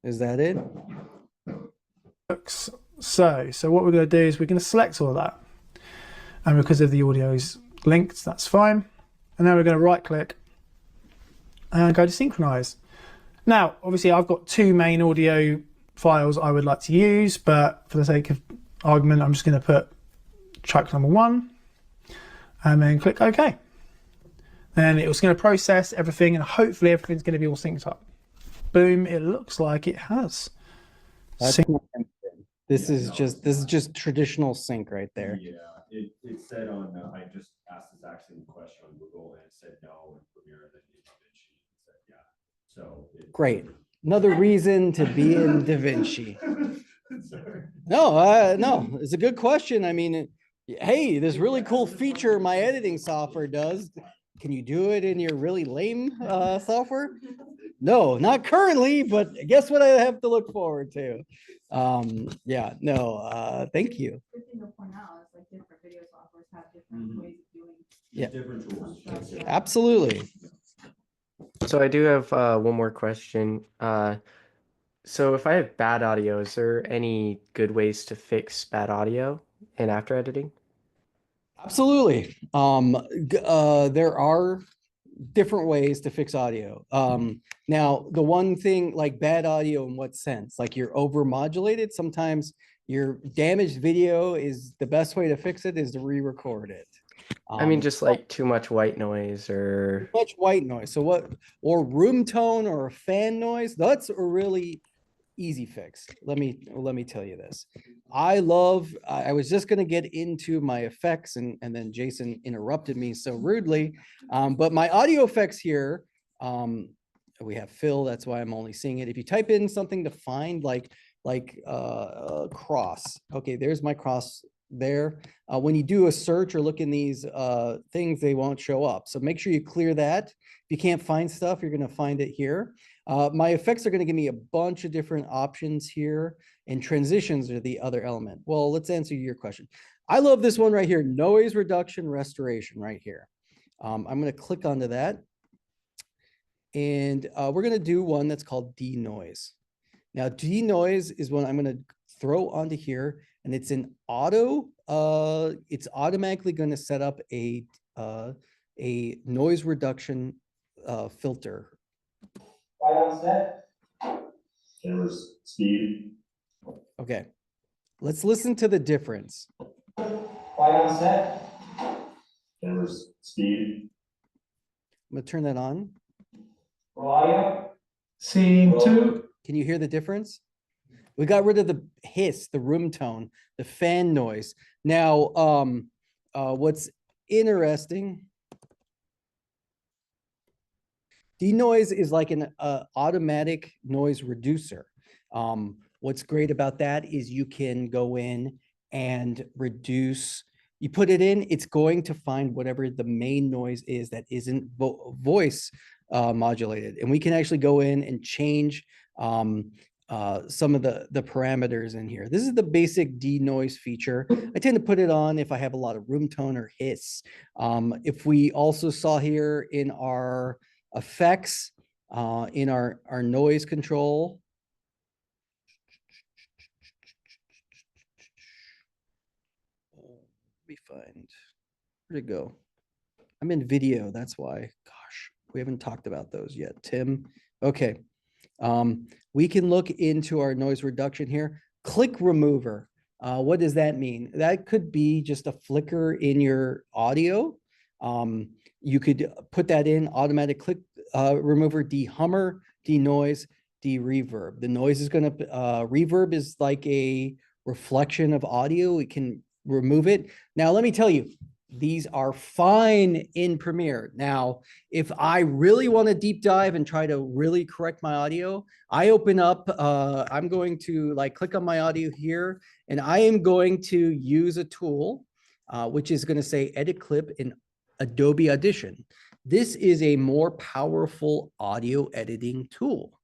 Is that it? So what we're going to do is we're going to select all of that. And because of the audio is linked, that's fine. And now we're going to right click and go to synchronize. Now, obviously I've got 2 main audio files I would like to use, but for the sake of argument, I'm just going to put track number 1 and then click OK. Then it was going to process everything and hopefully everything's going to be all synced up. Boom, it looks like it has. This is just traditional sync right there. Yeah, it said on, I just asked this actually question on Google and it said no in Premiere, and then in DaVinci it said yeah. So Great. Another reason to be in DaVinci. Sorry. No, it's a good question. I mean, hey, this really cool feature my editing software does. Can you do it in your really lame software? No, not currently, but guess what I have to look forward to? Yeah, no, thank you. Yeah, Different tools. absolutely. So I do have one more question. So if I have bad audio, is there any good ways to fix bad audio in After Editing? Absolutely. There are different ways to fix audio. Now, the one thing like bad audio in what sense? Like you're over modulated. Sometimes your damaged video is the best way to fix it is to re-record it. I mean, just like too much white noise or much white noise. So what, or room tone or a fan noise, that's a really easy fix. Let me tell you this. I was just gonna get into my effects and then Jason interrupted me so rudely. But my audio effects here, we have Phil, that's why I'm only seeing it. If you type in something to find like cross, okay, there's my cross there. When you do a search or look in these things, they won't show up. So make sure you clear that. If you can't find stuff, you're gonna find it here. My effects are gonna give me a bunch of different options here, and transitions are the other element. Well, let's answer your question. I love this one right here, noise reduction restoration right here. I'm gonna click onto that. And we're gonna do one that's called denoise. Now, denoise is one I'm gonna throw onto here, and it's an auto, it's automatically gonna set up a noise reduction filter. Right on set. Camera's speed. Okay, let's listen to the difference. Right on set. Camera's speed. I'm gonna turn that on. Roll audio. Scene 2. Can you hear the difference? We got rid of the hiss, the room tone, the fan noise. Now, what's interesting, denoise is like an automatic noise reducer. What's great about that is you can go in and reduce, you put it in, it's going to find whatever the main noise is that isn't voice modulated. And we can actually go in and change some of the parameters in here. This is the basic denoise feature. I tend to put it on if I have a lot of room tone or hiss. If we also saw here in our effects, in our noise control, let me find, where'd it go? I'm in video, that's why. Gosh, we haven't talked about those yet, Tim. Okay. We can look into our noise reduction here. Click remover. What does that mean? That could be just a flicker in your audio. You could put that in automatic click remover, de-hummer, de-noise, de-reverb. The noise is going to, reverb is like a reflection of audio. We can remove it. Now, let me tell you, these are fine in Premiere. Now, if I really want to deep dive and try to really correct my audio, I open up, I'm going to like click on my audio here, and I am going to use a tool, which is going to say edit clip in Adobe Audition. This is a more powerful audio editing tool.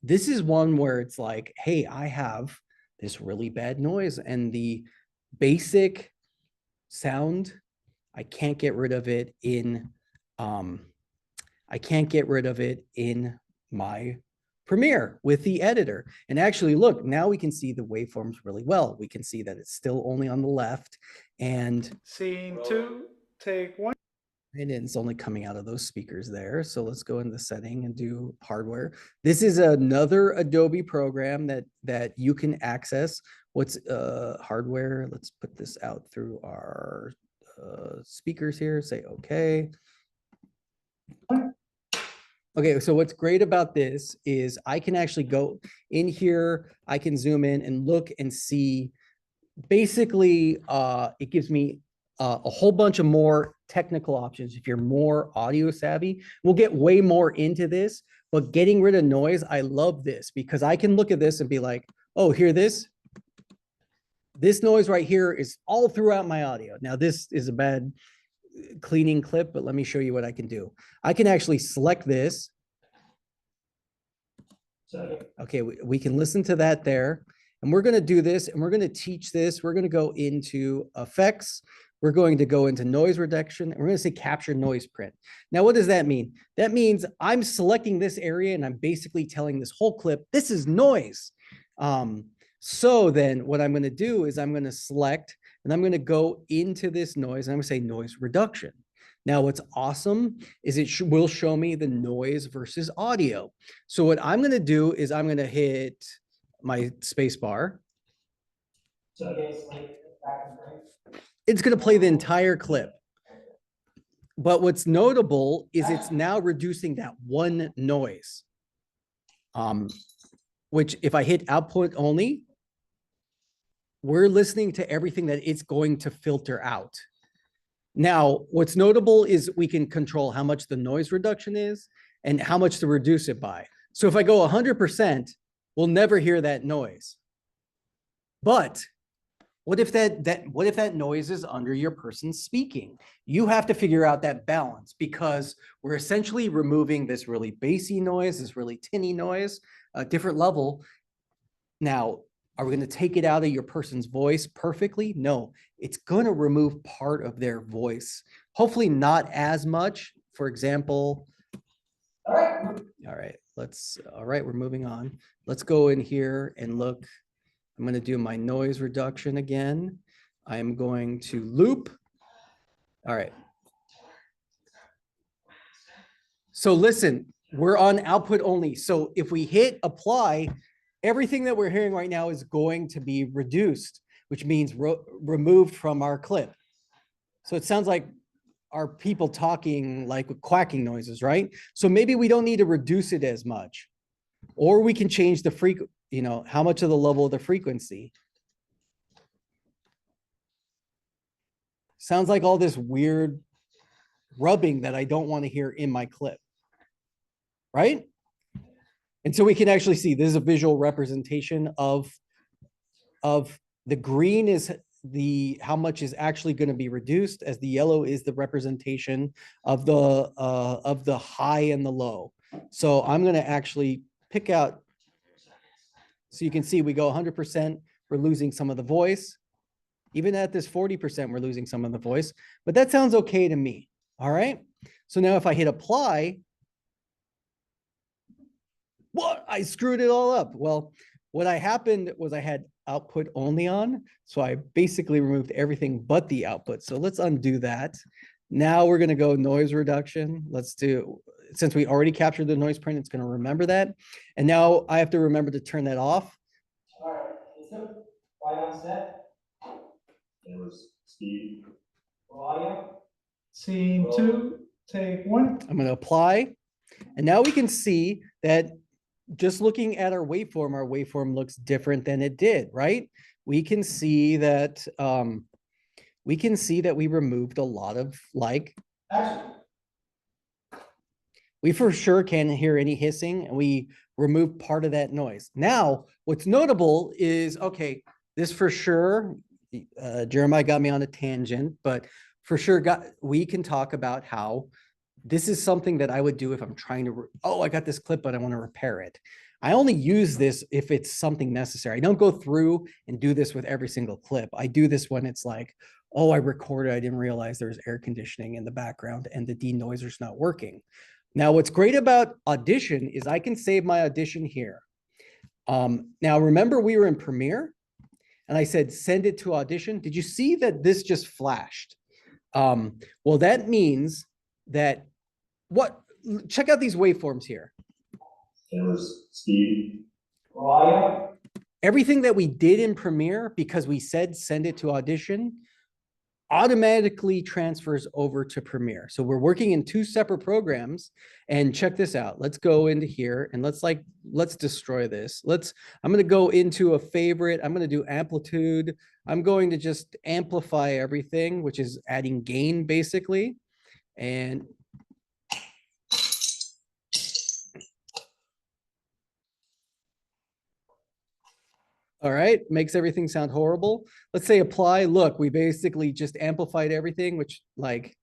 This is one where it's like, hey, I have this really bad noise and the basic sound, I can't get rid of it in my Premiere with the editor. And actually, look, now we can see the waveforms really well. We can see that it's still only on the left, and Scene 2, take 1. and it's only coming out of those speakers there. So let's go into the setting and do hardware. This is another Adobe program that you can access. What's hardware? Let's put this out through our speakers here. Say okay. Okay, so what's great about this is I can actually go in here. I can zoom in and look and see. Basically, it gives me a whole bunch of more technical options. If you're more audio savvy, we'll get way more into this, but getting rid of noise, I love this because I can look at this and be like, oh, hear this? This noise right here is all throughout my audio. Now, this is a bad cleaning clip, but let me show you what I can do. I can actually select this. Okay, we can listen to that there. And we're going to do this and we're going to teach this. We're going to go into effects. we're going to go into noise reduction, and we're going to say capture noise print. Now, what does that mean? That means I'm selecting this area and I'm basically telling this whole clip, this is noise. So then what I'm going to do is I'm going to select and I'm going to go into this noise and I'm going to say noise reduction. Now, what's awesome is it will show me the noise versus audio. So what I'm going to do is I'm going to hit my space bar. It's going to play the entire clip. But what's notable is it's now reducing that one noise. Which if I hit output only, we're listening to everything that it's going to filter out. Now, what's notable is we can control how much the noise reduction is and how much to reduce it by. So if I go 100%, we'll never hear that noise. But what if that noise is under your person speaking? You have to figure out that balance because we're essentially removing this really bassy noise, this really tinny noise, a different level. Now, are we going to take it out of your person's voice perfectly? No, it's going to remove part of their voice. Hopefully not as much. For example, all right, we're moving on. Let's go in here and look. I'm going to do my noise reduction again. I'm going to loop. All right. So listen, we're on output only. So if we hit apply, everything that we're hearing right now is going to be reduced, which means removed from our clip. So it sounds like our people talking like quacking noises, right? So maybe we don't need to reduce it as much, or we can change the frequency, you know, how much of the level of the frequency. Sounds like all this weird rubbing that I don't want to hear in my clip, right? And so we can actually see this is a visual representation of the green is how much is actually going to be reduced, as the yellow is the representation of the high and the low. So I'm going to actually pick out, so you can see we go 100%, we're losing some of the voice. Even at this 40%, we're losing some of the voice, but that sounds okay to me. All right. So now if I hit apply, what? I screwed it all up. Well, what happened was I had output only on. So I basically removed everything but the output. So let's undo that. Now we're going to go noise reduction. Let's do, since we already captured the noise print, it's going to remember that. And now I have to remember to turn that off. All right, right on set. It was speed. Audio. Scene 2, take 1. I'm going to apply. And now we can see that just looking at our waveform looks different than it did, right? We can see that we removed a lot of we for sure can't hear any hissing, and we removed part of that noise. Now, what's notable is, okay, this for sure, Jeremiah got me on a tangent, but for sure we can talk about how this is something that I would do if I'm trying to, I got this clip, but I want to repair it. I only use this if it's something necessary. I don't go through and do this with every single clip. I do this when it's like, oh, I recorded, I didn't realize there's air conditioning in the background and the denoiser's not working. Now, what's great about Audition is I can save my audition here. Now, remember we were in Premiere and I said, send it to Audition. Did you see that this just flashed? Well, that means that check out these waveforms here. It was speed. Audio. Everything that we did in Premiere, because we said send it to Audition, automatically transfers over to Premiere. So we're working in two separate programs, and check this out. Let's go into here and let's destroy this. I'm going to go into a favorite. I'm going to do amplitude. I'm going to just amplify everything, which is adding gain basically. And all right, makes everything sound horrible. Let's say apply. Look, we basically just amplified everything, which like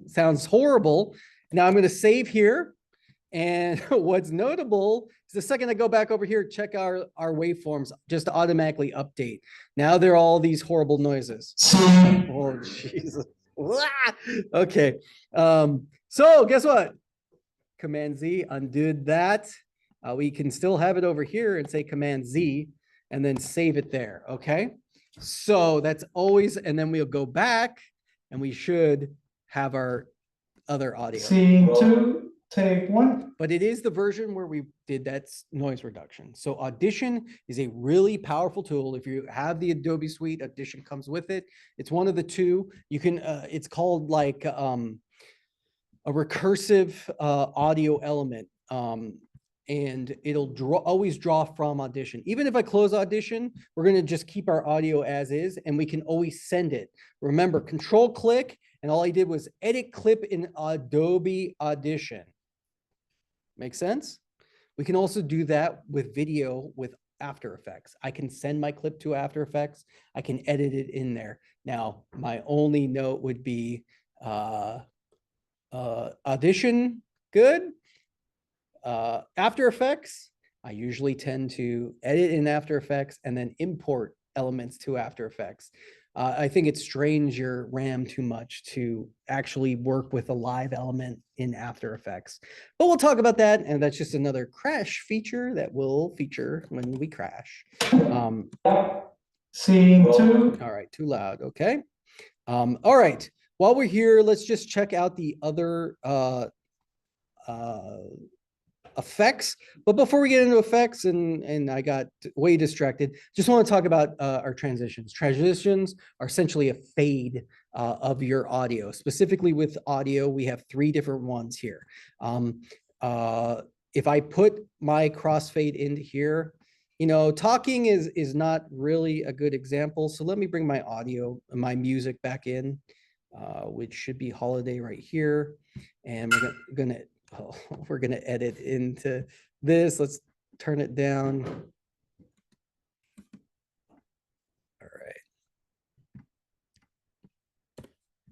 sounds horrible. Now I'm going to save here. And what's notable is the second I go back over here, check our waveforms just automatically update. Now they're all these horrible noises. Oh, Jesus. Wah! Okay. So guess what? Command Z, undid that. We can still have it over here and say Command Z and then save it there. Okay. So that's always, and then we'll go back and we should have our other audio. Scene 2, take 1. But it is the version where we did that noise reduction. So Audition is a really powerful tool. If you have the Adobe Suite, Audition comes with it. It's one of the two. You can, it's called like a recursive audio element. And it'll always draw from Audition. Even if I close Audition, we're gonna just keep our audio as is and we can always send it. Remember, control click, and all I did was edit clip in Adobe Audition. Make sense? We can also do that with video with After Effects. I can send my clip to After Effects. I can edit it in there. Now, my only note would be Audition, good. After Effects, I usually tend to edit in After Effects and then import elements to After Effects. I think it strains your RAM too much to actually work with a live element in After Effects. But we'll talk about that, and that's just another crash feature that will feature when we crash. Scene 2. All right, too loud, okay. All right, while we're here, let's just check out the other effects. But before we get into effects, and I got way distracted, just want to talk about our transitions. Transitions are essentially a fade of your audio. Specifically with audio, we have 3 different ones here. If I put my crossfade into here, you know, talking is not really a good example. So let me bring my audio, my music back in, which should be Holiday right here. And we're gonna edit into this. Let's turn it down. All right.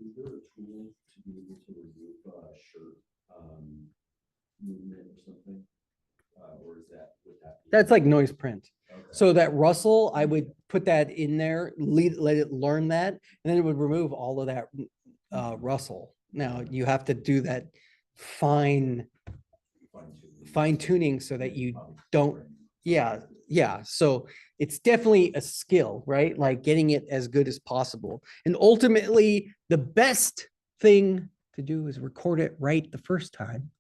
Is there a tool to be able to remove shirt movement or something? Or is that, would that be? That's like noise print. Okay. So that rustle, I would put that in there, let it learn that, and then it would remove all of that rustle. Now you have to do that fine tuning so that you don't, yeah. So it's definitely a skill, right? Like getting it as good as possible. And ultimately the best thing to do is record it right the first time.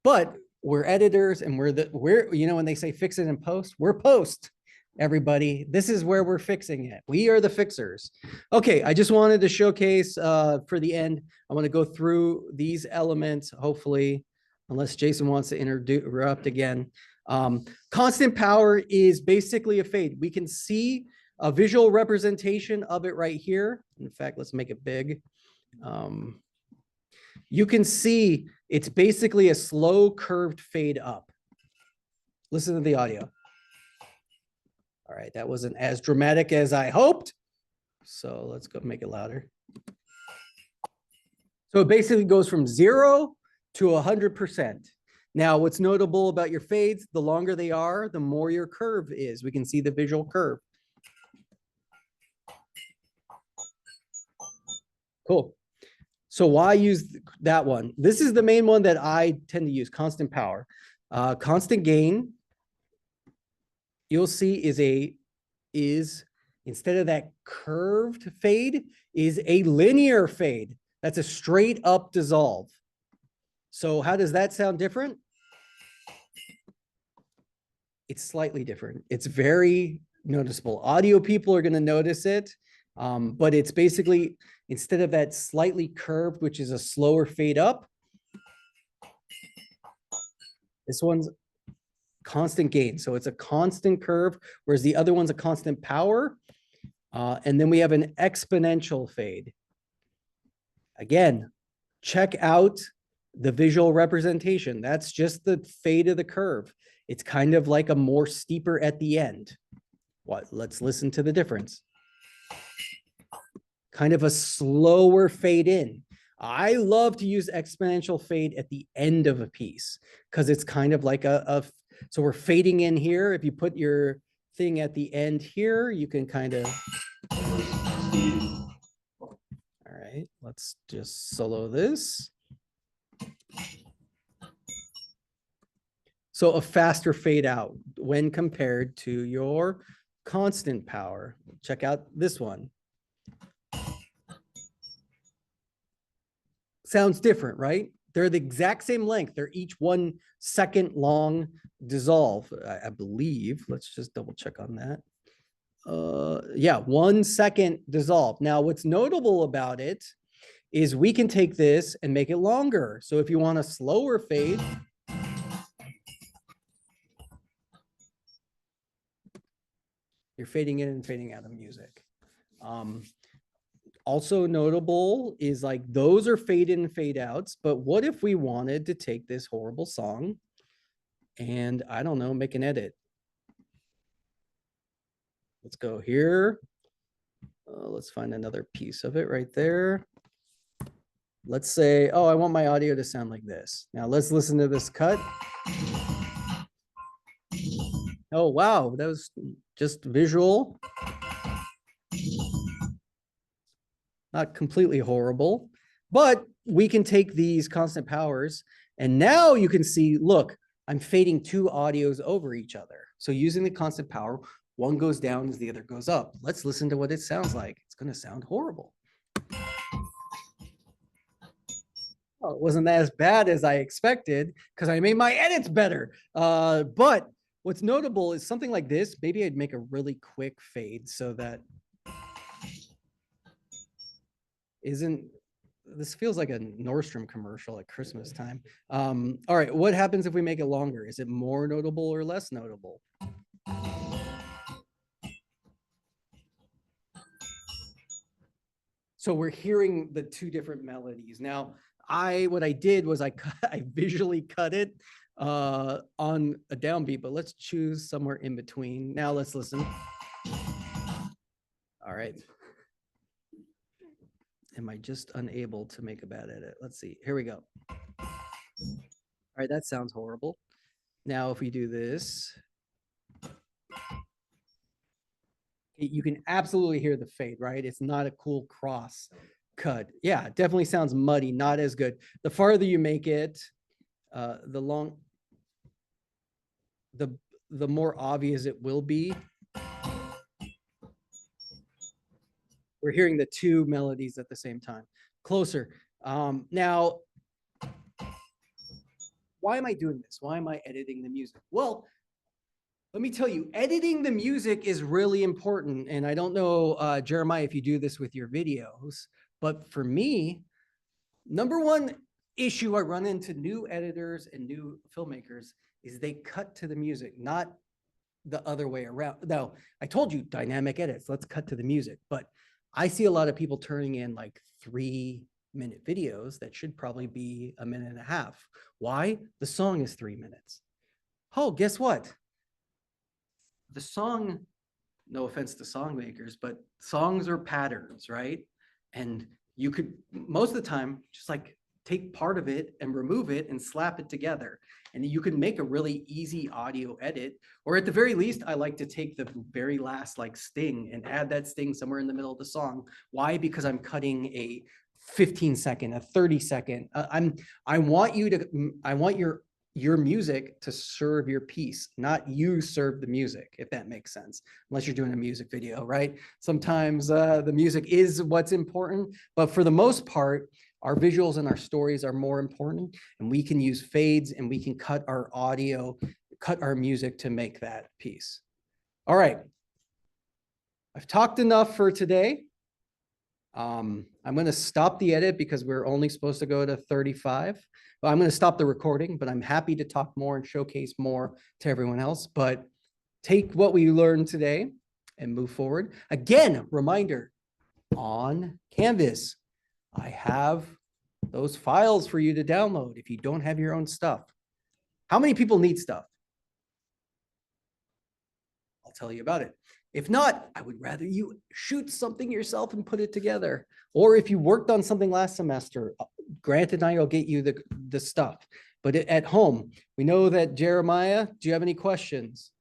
But we're editors and we're, you know, when they say fix it in post, we're post, everybody. This is where we're fixing it. We are the fixers. Okay, I just wanted to showcase for the end, I want to go through these elements, hopefully, unless Jason wants to interrupt again. Constant power is basically a fade. We can see a visual representation of it right here. In fact, let's make it big. You can see it's basically a slow curved fade up. Listen to the audio. All right, that wasn't as dramatic as I hoped. So let's go make it louder. So it basically goes from 0 to 100%. Now, what's notable about your fades, the longer they are, the more your curve is. We can see the visual curve. Cool. So why use that one? This is the main one that I tend to use, constant power. Constant gain, you'll see is instead of that curved fade, is a linear fade. That's a straight up dissolve. So how does that sound different? It's slightly different. It's very noticeable. Audio people are going to notice it, but it's basically, instead of that slightly curved, which is a slower fade up, this one's constant gain. So it's a constant curve, whereas the other one's a constant power. And then we have an exponential fade. Again, check out the visual representation. That's just the fade of the curve. It's kind of like a more steeper at the end. Let's listen to the difference. Kind of a slower fade in. I love to use exponential fade at the end of a piece because it's kind of like so we're fading in here. If you put your thing at the end here, you can kind of. All right, let's just solo this. So a faster fade out when compared to your constant power. Check out this one. Sounds different, right? They're the exact same length. They're each 1 second long dissolve, I believe. Let's just double check on that. Yeah, 1 second dissolve. Now, what's notable about it is we can take this and make it longer. So if you want a slower fade, you're fading in and fading out of music. Also notable is like those are fade in and fade outs, but what if we wanted to take this horrible song and I don't know, make an edit? Let's go here. Let's find another piece of it right there. Let's say, oh, I want my audio to sound like this. Now let's listen to this cut. Oh, wow, that was just visual. Not completely horrible, but we can take these constant powers and now you can see, look, I'm fading 2 audios over each other. So using the constant power, one goes down as the other goes up. Let's listen to what it sounds like. It's going to sound horrible. Well, it wasn't as bad as I expected because I made my edits better. But what's notable is something like this. Maybe I'd make a really quick fade so that this feels like a Nordstrom commercial at Christmas time. All right, what happens if we make it longer? Is it more notable or less notable? So we're hearing the 2 different melodies. Now, what I did was I visually cut it on a downbeat, but let's choose somewhere in between. Now let's listen. All right. Am I just unable to make a bad edit? Let's see. Here we go. All right, that sounds horrible. Now, if we do this, you can absolutely hear the fade, right? It's not a cool cross cut. Yeah, it definitely sounds muddy, not as good. The farther you make it, the more obvious it will be. We're hearing the 2 melodies at the same time. Closer. Now, why am I doing this? Why am I editing the music? Well, let me tell you, editing the music is really important. And I don't know, Jeremiah, if you do this with your videos, but for me, number 1 issue I run into new editors and new filmmakers is they cut to the music, not the other way around. Now, I told you dynamic edits, let's cut to the music, but I see a lot of people turning in like 3-minute videos that should probably be 1.5 minutes. Why? The song is 3 minutes. Oh, guess what? The song, no offense to song makers, but songs are patterns, right? And you could, most of the time, just like take part of it and remove it and slap it together. And you can make a really easy audio edit, or at the very least, I like to take the very last like sting and add that sting somewhere in the middle of the song. Why? Because I'm cutting a 15-second, a 30-second. I want your music to serve your piece, not you serve the music, if that makes sense, unless you're doing a music video, right? Sometimes the music is what's important, but for the most part, our visuals and our stories are more important, and we can use fades and we can cut our audio, cut our music to make that piece. All right. I've talked enough for today. I'm going to stop the edit because we're only supposed to go to 35. Well, I'm going to stop the recording, but I'm happy to talk more and showcase more to everyone else. But take what we learned today and move forward. Again, reminder, on Canvas, I have those files for you to download if you don't have your own stuff. How many people need stuff? I'll tell you about it. If not, I would rather you shoot something yourself and put it together. Or if you worked on something last semester, granted, I'll get you the stuff. But at home, we know that Jeremiah, do you have any questions?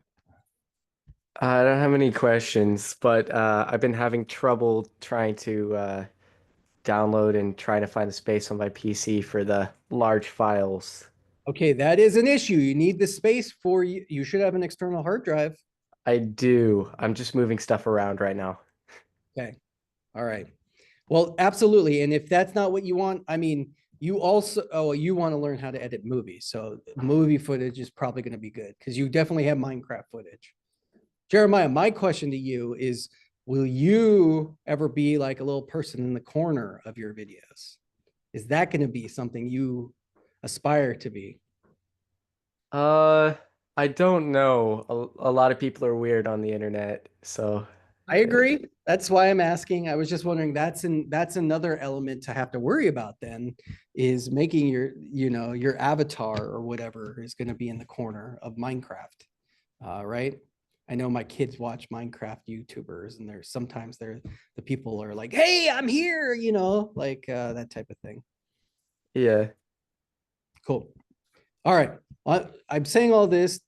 I don't have any questions, but I've been having trouble trying to download and trying to find the space on my PC for the large files. Okay, that is an issue. You need the space for you. You should have an external hard drive. I do. I'm just moving stuff around right now. Okay. All right. Well, absolutely. And if that's not what you want, I mean, you also, you want to learn how to edit movies. So movie footage is probably going to be good because you definitely have Minecraft footage. Jeremiah, my question to you is, will you ever be like a little person in the corner of your videos? Is that going to be something you aspire to be? I don't know. A lot of people are weird on the internet, so I agree. That's why I'm asking. I was just wondering, that's another element to have to worry about then, is making your, your avatar or whatever is going to be in the corner of Minecraft. Right? I know my kids watch Minecraft YouTubers, and sometimes the people are like, hey, I'm here, like that type of thing. yeah. Cool. All right. I'm saying all this.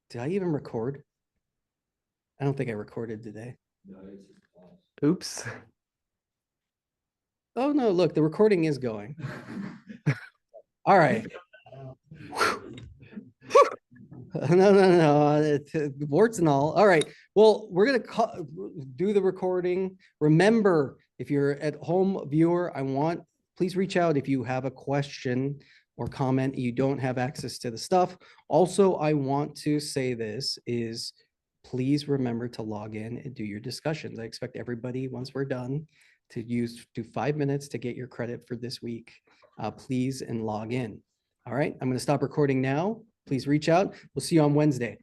Did I even record? I don't think I recorded today. Oops. Oh, no, look, the recording is going. All right. No. It's warts and all. All right. Well, we're going to do the recording. Remember, if you're at home viewer, please reach out if you have a question or comment. You don't have access to the stuff. Also, I want to say this is, please remember to log in and do your discussions. I expect everybody, once we're done, to do 5 minutes to get your credit for this week. Please and log in. All right, I'm going to stop recording now. Please reach out. We'll see you on Wednesday.